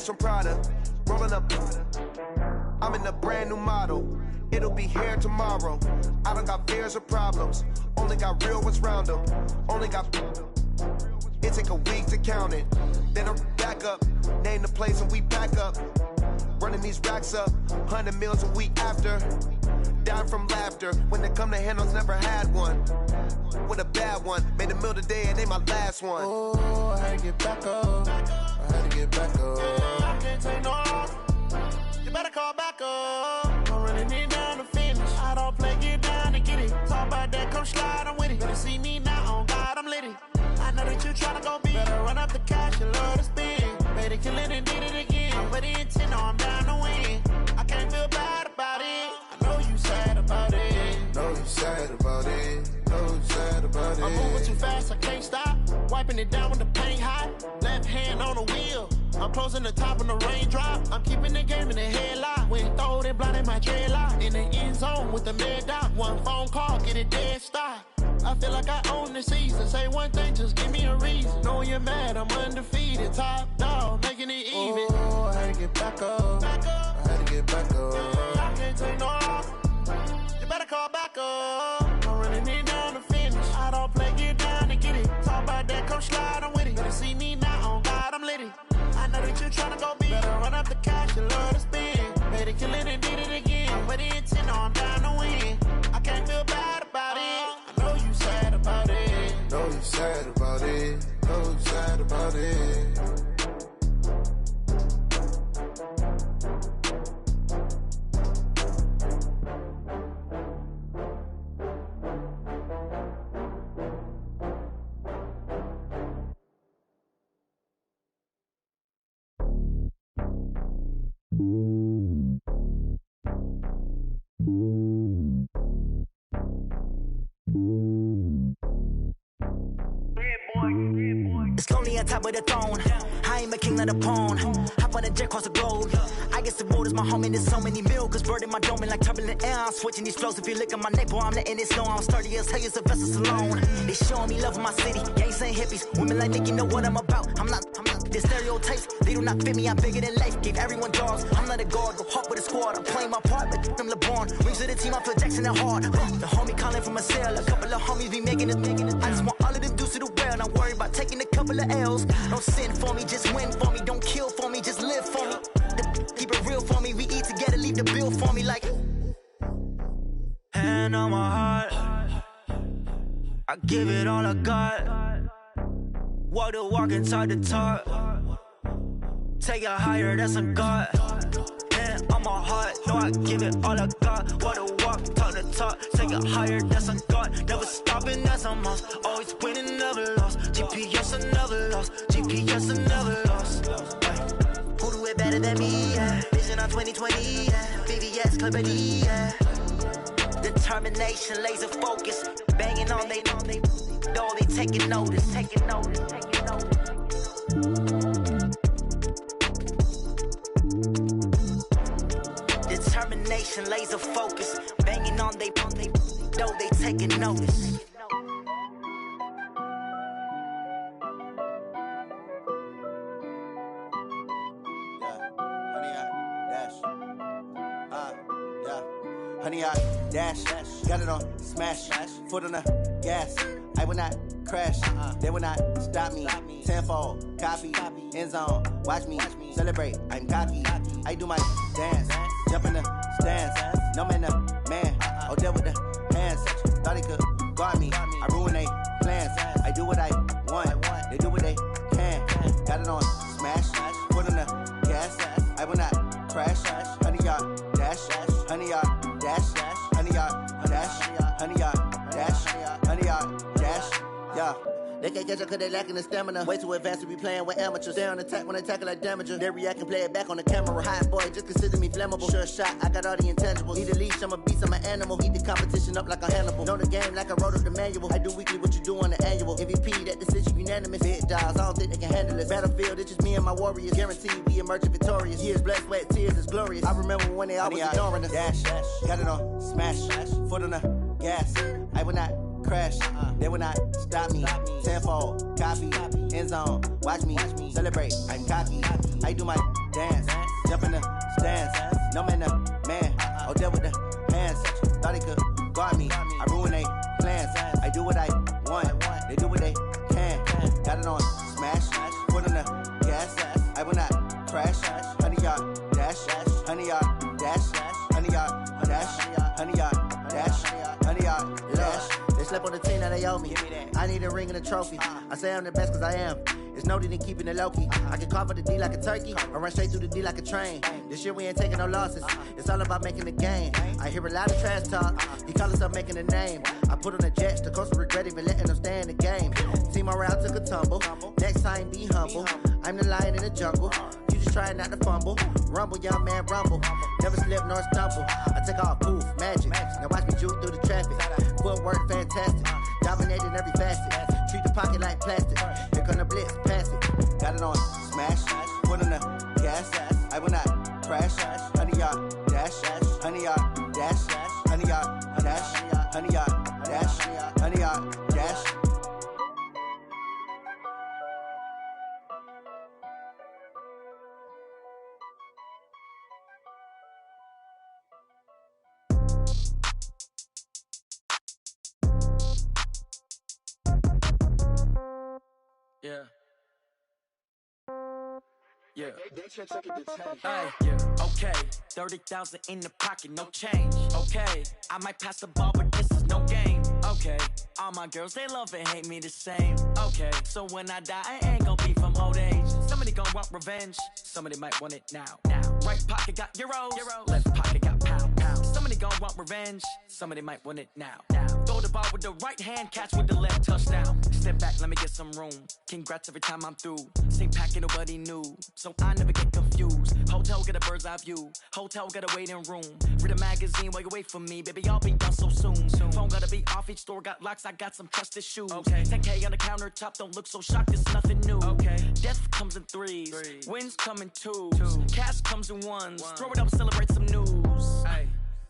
From Prada, rolling up. I'm in a brand new model. It'll be here tomorrow. I don't got fears or problems. Only got real ones round them. Only got. It take a week to count it. Then I'm back up. Name the place and we back up. Running these racks up. 100 meals a week after. Dying from laughter. When it come to handles, never had one. With a bad one. Made a meal today and they my last one. Oh, I had to get back up. I had to get back up. I can't take no loss. You better call back up. I'm running it down to finish. I don't play, get down and get it. Talk about that, come slide, I'm with it. Better see me now, on God, I'm litty. I know that you tryna go big. Better run up the cash, you love to spend. Better kill it and did it again. I'm with the intent, no, I'm down to win. I can't feel bad about it. I know you sad about it. Know you sad about it. Know you sad about it. I'm moving too fast, I can't stop. Wiping it down with the paint hot. Left hand on the wheel. I'm closing the top of the raindrop. I'm keeping the game in the headlock. When throwed and blinded my dreadlock. In the end zone with the mad dot. One phone call, get it dead stop. I feel like I own the season. Say one thing, just give me a reason. Knowing you're mad, I'm undefeated. Top dog, making it even. Oh, I had to get back up. I had to get back up. I can't take no loss. You better call back up. I'm running it down to finish. I don't play, get down and get it. Talk about that, come slide, I'm with it. Better see me now, on God, I'm litty. I know that you tryna go big. Better run up the cash, you love to spend. Better We killin' and did it again. But the intent, no, I'm down to win. I can't feel bad about it. I know you sad about it. Know you sad about it. Know you sad about it. It's lonely on top of the throne. I ain't a king of the pawn. Hop on a jet across the globe. I guess the road is my home and there's so many milk. Cause bird in my dome and like turbulent air. I'm switching these flows. If you look at my neck, boy, I'm letting it snow. I'm sturdy as hell, it's a vessel alone. They showing me love in my city. Gangsta hippies. Women like Nick, you know what I'm about. I'm not the stereotypes. They do not fit me. I'm bigger than life. Gave everyone jobs. I'm not a guard. Go hard with a squad. I'm playing my part, but I'm LeBron. Rings to the team, I feel Jackson and hard. The homie calling from a cell. A couple of homies be making it. I just want all of them dudes to the well. Not worry about taking a couple of L's. Don't sin for me, just win for me. Don't kill for me, just live for me. Keep it real for me. We eat together, leave the bill for me like. Hand on my heart, I give it all I got. Walk the walk and talk the talk. Take it higher, that's a God. Hand on my heart, no, I give it all I got. Walk the walk, talk the talk. Take it higher, that's a God. Never stopping, that's a must. Always winning, never lost. GPS, I never lost. GPS, I never lost. Who do it better than me? Yeah. Vision on 2020, yeah. VVS, Clippity, yeah. Determination, laser focus. Banging on they know they taking notice. Taking notice, taking notice. Determination, laser focus. Banging on they know they taking notice. Honey, I dash, got it on smash, foot on the gas. I will not crash, they will not stop me. Tenfold, copy, end zone, watch me celebrate. I'm cocky, I do my dance, jump in the stands. No man, the man, oh, there with the hands. Thought he could guard me, I ruin they plans. I do what I want, they do what they can. Got it on smash, foot on the gas. I will not crash, honey, y'all dash, honey, y'all dash, honey, y'all dash, honey, y'all dash, honey, y'all dash, yeah. They can't catch up cause they lacking the stamina. Way too advanced to be playing with amateurs. Stay on attack when they tackle like damager. They react and play it back on the camera. Hot boy, just consider me flammable. Sure shot, I got all the intangibles. Need a leash, I'm a beast, I'm an animal. Eat the competition up like a Hannibal. Know the game like I wrote up the manual. I do weekly what you do on the annual. MVP, that decision unanimous. Big dogs, I don't think they can handle this. Battlefield, it's just me and my warriors. Guaranteed we emerge victorious. Years, blood, sweat, tears, it's glorious. I remember when they always ignoring us. Dash, got it on smash, foot on the gas. I will not crash, they will not stop me. Tenfold, copy, end zone, watch me celebrate. I'm cocky, I do my dance, jump in the stands. No man, the man, oh, there with the hands. Thought he could guard me, I ruin they plans. I do what I want, they do what they can. Got it on smash, foot on the gas. I will not crash, honey, y'all dash, honey, y'all dash, honey, y'all dash, honey, y'all dash, honey, y'all dash. They slept on the team that they owe me. I need a ring and a trophy. I say I'm the best cause I am. It's no need in keeping it low key. I can carve up the D like a turkey or run straight through the D like a train. This year we ain't taking no losses. It's all about making the game. I hear a lot of trash talk. He call himself making a name. I put on the Jets. The coach will regret even letting them stay in the game. Team morale took a tumble. Next time be humble. I'm the lion in the jungle. You just trying not to fumble. Rumble, young man, rumble. Never slip nor stumble. I take off, poof, magic. Now watch me juke through the traffic. Footwork fantastic. Dominating every facet. Treat the pocket like plastic. Here come the blitz, pass it. Got it on smash. Foot on the gas. I will not crash. Honey, y'all dash. Honey, y'all dash. Honey, y'all dash. Honey, y'all dash. Honey, y'all dash. Yeah. Yeah. Hey, yeah. Okay, 30,000 in the pocket, no change. Okay, I might pass the ball, but this is no game. Okay, all my girls, they love and hate me the same. Okay, so when I die, I ain't gon' be from old age. Somebody gon' want revenge, somebody might want it now. Right pocket got euros, left pocket got pound. Somebody gon' want revenge, somebody might want it now. Throw the ball with the right hand, catch with the left, touchdown. Step back, let me get some room. Congrats every time I'm through. Same packet, nobody knew, so I never get confused. Hotel get a bird's eye view, hotel got a waiting room. Read a magazine while you wait for me, baby, I'll be done so soon. Phone gotta be off, each store got locks, I got some trusted shoes. 10K on the countertop, don't look so shocked, it's nothing new. Death comes in threes, wins come in twos. Cash comes in ones, throw it up, celebrate some news.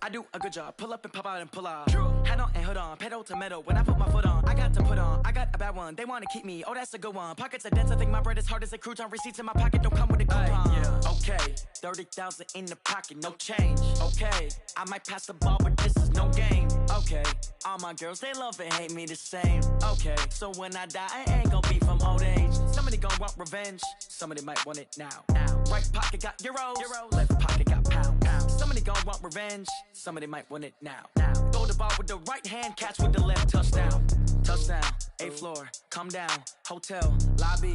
I do a good job, pull up and pop out and pull out. Head on and hood on, pedal to metal. When I put my foot on, I got to put on. I got a bad one, they wanna keep me, oh that's a good one. Pockets are dense, I think my bread is hard as a crouton. Receipts in my pocket don't come with a coupon. Okay, 30,000 in the pocket, no change. Okay, I might pass the ball, but this is no game. Okay, all my girls, they love and hate me the same. Okay, so when I die, I ain't gon' be from old age. Somebody gon' want revenge, somebody might want it now. Right pocket got euros, left pocket got pound. Somebody gon' want revenge, somebody might want it now. Throw the ball with the right hand, catch with the left, touchdown. Touchdown, 8th floor, come down, hotel, lobby.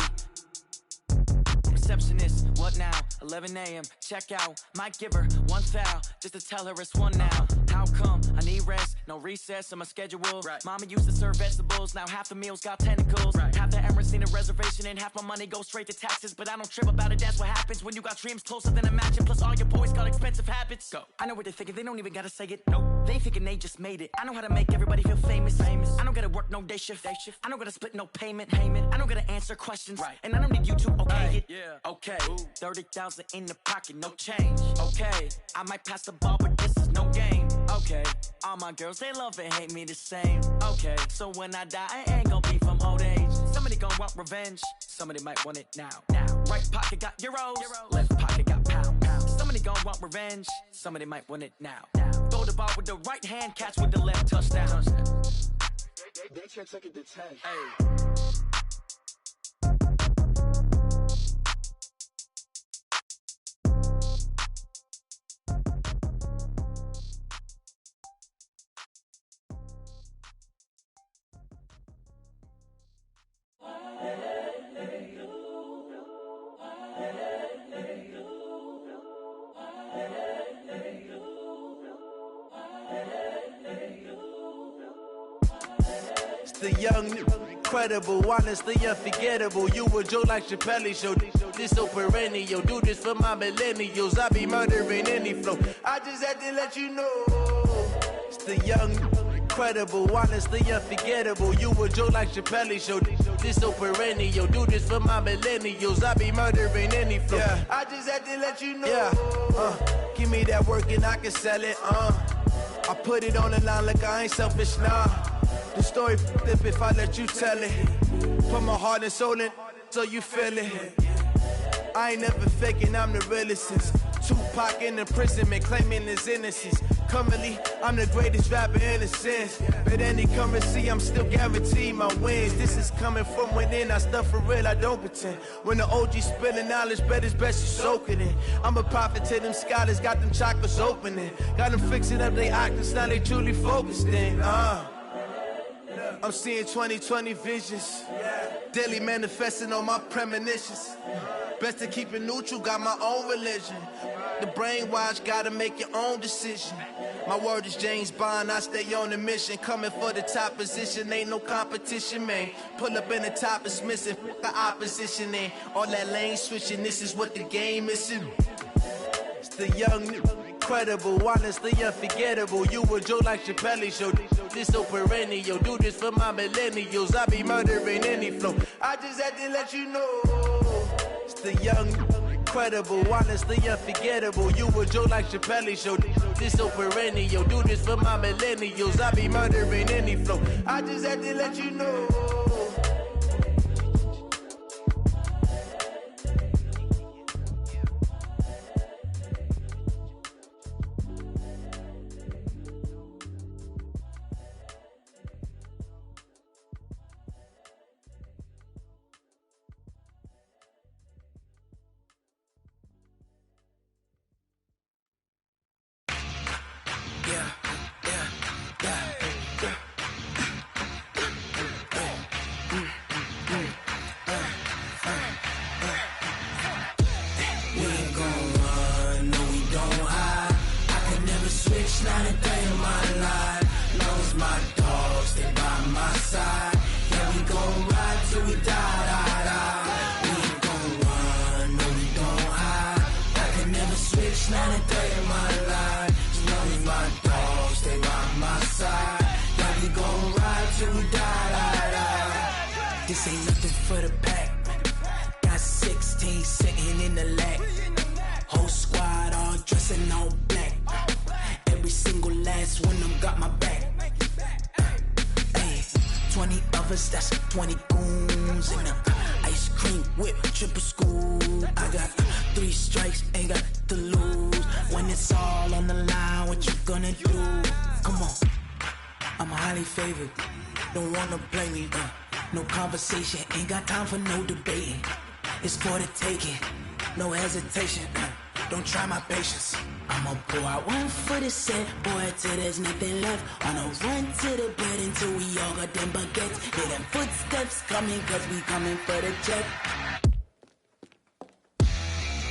Receptionist, what now? 11 a.m., check out. Might give her one foul, just to tell her it's one now. How come? I need rest, no recess in my schedule. Mama used to serve vegetables, now half the meals got tentacles. Half the Emirates need a reservation and half my money goes straight to taxes. But I don't trip about it, that's what happens when you got dreams closer than a mansion. Plus all your boys got expensive habits. Go. I know what they're thinking, they don't even gotta say it. Nope. They thinking they just made it. I know how to make everybody feel famous. I don't gotta work no day shift. I don't gotta split no payment. I don't gotta answer questions. And I don't need you to okay it. Okay, 30,000 in the pocket, no change. Okay, I might pass the ball, but this is no game. Okay, all my girls, they love and hate me the same. Okay, so when I die, I ain't gon' be from old age. Somebody gon' want revenge, somebody might want it now. Right pocket got euros, left pocket got pound. Somebody gon' want revenge, somebody might want it now. Throw the ball with the right hand, catch with the left, touchdown. They check it to 10. The young, incredible, honestly unforgettable. You a Joe like Chappelle show. This so perennial. Do this for my millennials. I be murdering any flow. I just had to let you know. It's the young, incredible, honestly unforgettable. You a Joe like Chappelle show. This so perennial. Do this for my millennials. I be murdering any flow. I just had to let you know. Give me that work and I can sell it. I put it on the line like I ain't selfish, nah. The story flip if I let you tell it. Put my heart and soul in so you feel it. I ain't never faking, I'm the realest since Tupac in imprisonment, claiming his innocence. Currently, I'm the greatest rapper in a sense. But any currency, I'm still guaranteed my wins. This is coming from within, I stuff for real, I don't pretend. When the OG spilling knowledge, bet it's best you soak it in. I'm a prophet to them scholars, got them chakras opening. Got them fixing up they octaves, now they truly focused in. I'm seeing 2020 visions, daily manifesting on my premonitions. Best to keep it neutral, got my own religion. The brainwash, gotta make your own decision. My word is James Bond, I stay on the mission. Coming for the top position, ain't no competition, man. Pull up in the top, it's missing, the opposition in. All that lane switching, this is what the game is in. It's the young, incredible, honestly unforgettable. You a Joe like Chappelle show. This so perennial. Do this for my millennials. I be murdering any flow. I just had to let you know. It's the young, incredible, honestly unforgettable. You a Joe like Chappelle show. This so perennial. Do this for my millennials. I be murdering any flow. I just had to let you know. We ain't gon' run, no we don't hide. I can never switch, not a day in my life. Long as my dogs stay by my side. Yeah, we gon' ride till we die, die, die. We ain't gon' run, no we don't hide. I can never switch, not a day in my life. As long as my dogs stay by my side. Yeah, we gon' ride till we die, die, die. This ain't nothing for the pack. Got 16 sitting in the lap. Whole squad all dressing all black. Every single last one of them got my back. Hey, 20 of us, that's 20 goons. And ice cream whip, triple scoop. I got 3 strikes, ain't got to lose. When it's all on the line, what you gonna do? Come on, I'm highly favored. Don't wanna blame me, no conversation, ain't got time for no debating. It's for the taking, no hesitation. Don't try my patience. I'ma pour out one for the set, boy, till there's nothing left. On a run to the bed until we all got them baguettes. Hear them footsteps coming, cause we coming for the check.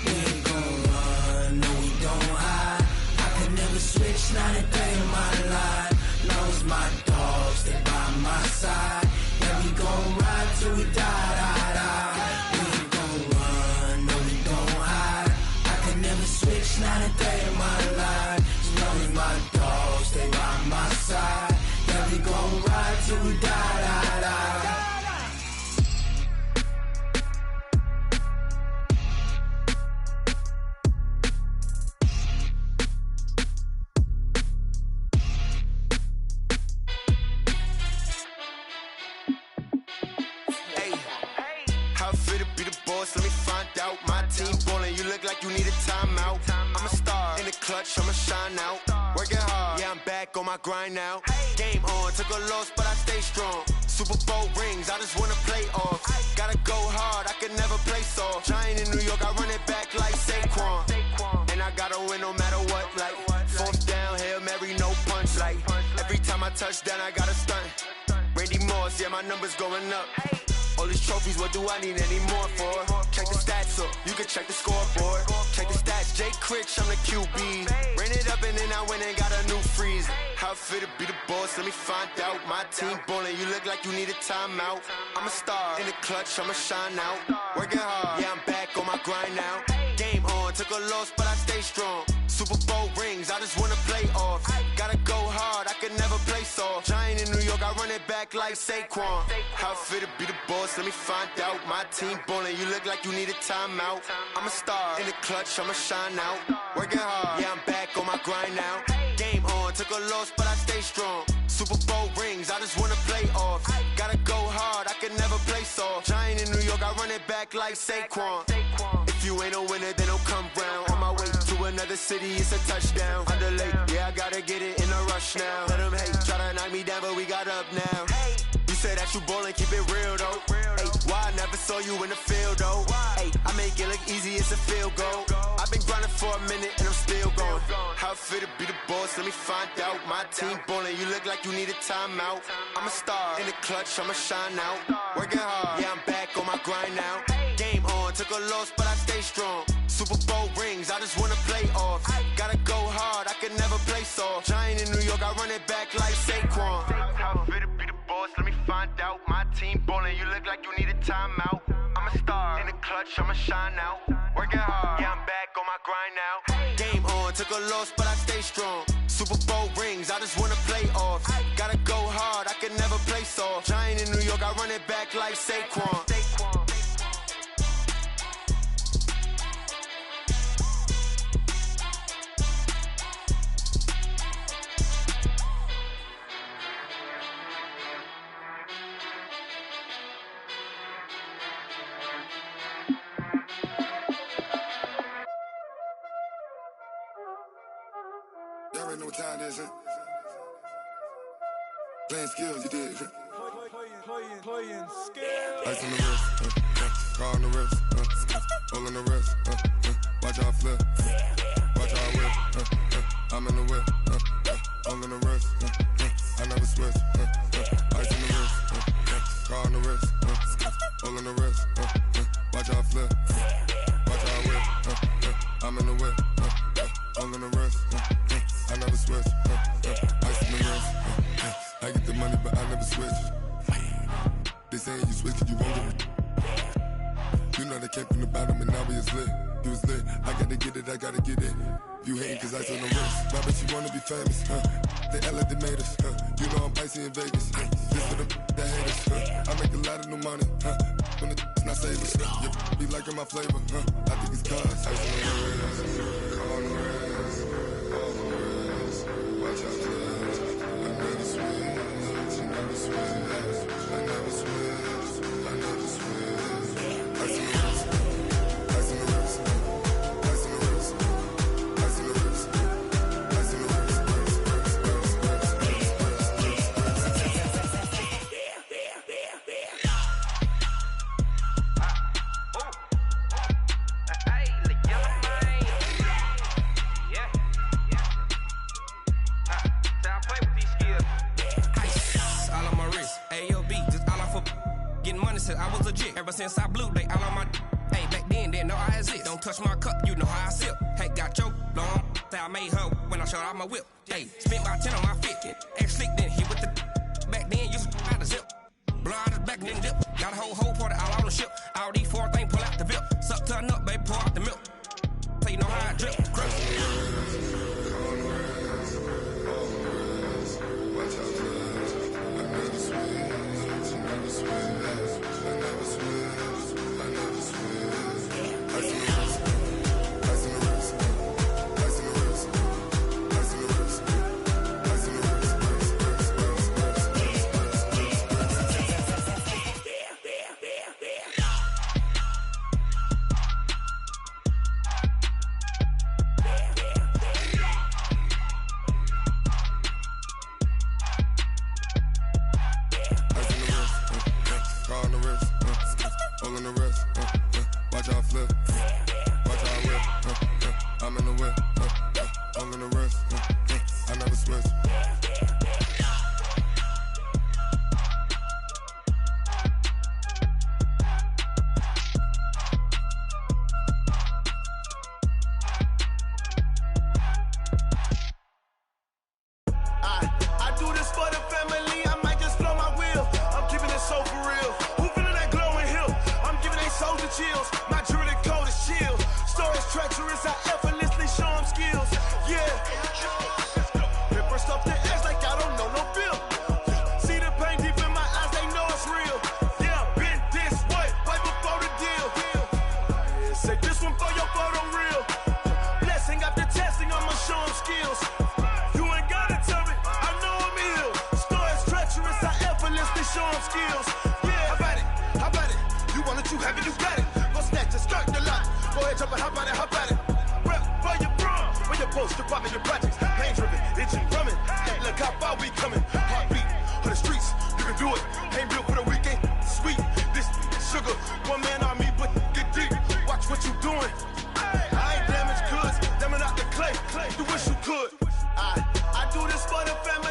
We ain't gon' run, no we don't hide. I can never switch, not a day in my life. Long as my dogs stay by my side. Yeah, we gon' ride till we die, die, die. We ain't gon' run, no we don't hide. I can never switch, not a day in my life. As long as my dogs stay by my side. Yeah, we gon' ride till we die, die, die. How fit to be the boss? Let me find out. My team ballin', you look like you need a timeout. I'm a star in the clutch, I'ma shine out. Working hard, yeah, I'm back on my grind now. Game on, took a loss, but I stay strong. Super Bowl rings, I just wanna play off. Gotta go hard, I can never play soft. Giant in New York, I run it back like Saquon. And I gotta win no matter what, like 4th down, Hail Mary, no punch. Like every time I touch down, I gotta stunt. Randy Moss, yeah, my numbers going up. All these trophies, what do I need any more for? Check the stats up, you can check the scoreboard. Check the stats, Jake Critch, I'm the QB. Ran it up and then I went and got a new freeze. How fit to be the boss, let me find out. My team ballin', you look like you need a timeout. I'm a star in the clutch, I'ma shine out. Working hard, yeah, I'm back on my grind now. Game on, took a loss, but I stay strong. Super Bowl rings, I just wanna play off. Gotta go hard, I can never play soft. Giant in New York, I run it back like Saquon. How fit to be the boss, let me find out. My team ballin', you look like you need a timeout. I'm a star in the clutch, I'ma shine out. Working hard, yeah, I'm back on my grind now. Game on, took a loss, but I stay strong. Super Bowl rings, I just wanna play off. Gotta go hard, I can never play soft. Giant in New York, I run it back like Saquon. If you ain't a winner, then don't come round. On my way to another city, it's a touchdown. Underlay, yeah, I gotta get it in a rush now. Let them hate, try to knock me down, but we got up now. You say that you ballin', keep it real though. Hey, why I never saw you in the field though? Hey, I make it look easy, it's a field goal. I've been grinding for a minute and I'm still going. How fit to be the boss, let me find out. My team ballin', you look like you need a timeout. I'm a star in the clutch, I'ma shine out. Working hard, yeah, I'm back on my grind now. Game on, took a loss, but I stay strong. Super Bowl rings, I just wanna play off. Gotta go hard, I can never play soft. Giant in New York, I run it back like Saquon. How fit to be the boss, let me find out. My team ballin', you look like you need a timeout. I'm a star in the clutch, I'ma shine out. Working hard, yeah, I'm back on my grind now. Game on, took a loss, but I stay strong. Super Bowl rings, I just wanna play off. Gotta go hard, I can never play soft. Giant in New York, I run it back like Saquon. Y'all already know what time it is, huh? Playing skills, you did. Playing skills. Ice on the wrist, car on the wrist, all on the wrist, watch how I flip, watch how I whip, I'm in the whip, all in the wrist. I never switch. Ice in the wrist. Car on the wrist. All in the wrist. Watch how I flip. Watch how I whip. I'm in the whip. All in the wrist. I never switch. Ice in the wrist. I get the money, but I never switch. They saying you switch, you won't get it. You know they came from the bottom and now we is lit. You was lit. I gotta get it, I gotta get it. You hating cause ice on the wrist. My bitch, you wanna be famous, They act like they made us, You know I'm icy in Vegas, This for them that hate us, I make a lot of new money, When it's not savers, Be liking my flavor, I think it's cause ice on the wrist, on the wrist, on the wrist. Watch out, cuz I never switch, I never switch, I never switch, I never switch. Ice on the wrist, ice on the wrist, ice on the wrist, ice on the wrist, ice on the wrist. I was legit. Ever since I blew, they all on my. Hey, back then, didn't know I exist. Don't touch my cup, you know how I sip. Hey, got your long. Say I made her when I showed out my whip. Hey, spent my 10 on my fit. Ex slick, then hit with the. Back then, used to out the zip. Blow out his back, then dip. Got a whole party all on the ship. All these 4 things pull out the VIP. Suck, turn up, baby, pour out the milk. So you know how I drip. Crush. I do this for the family.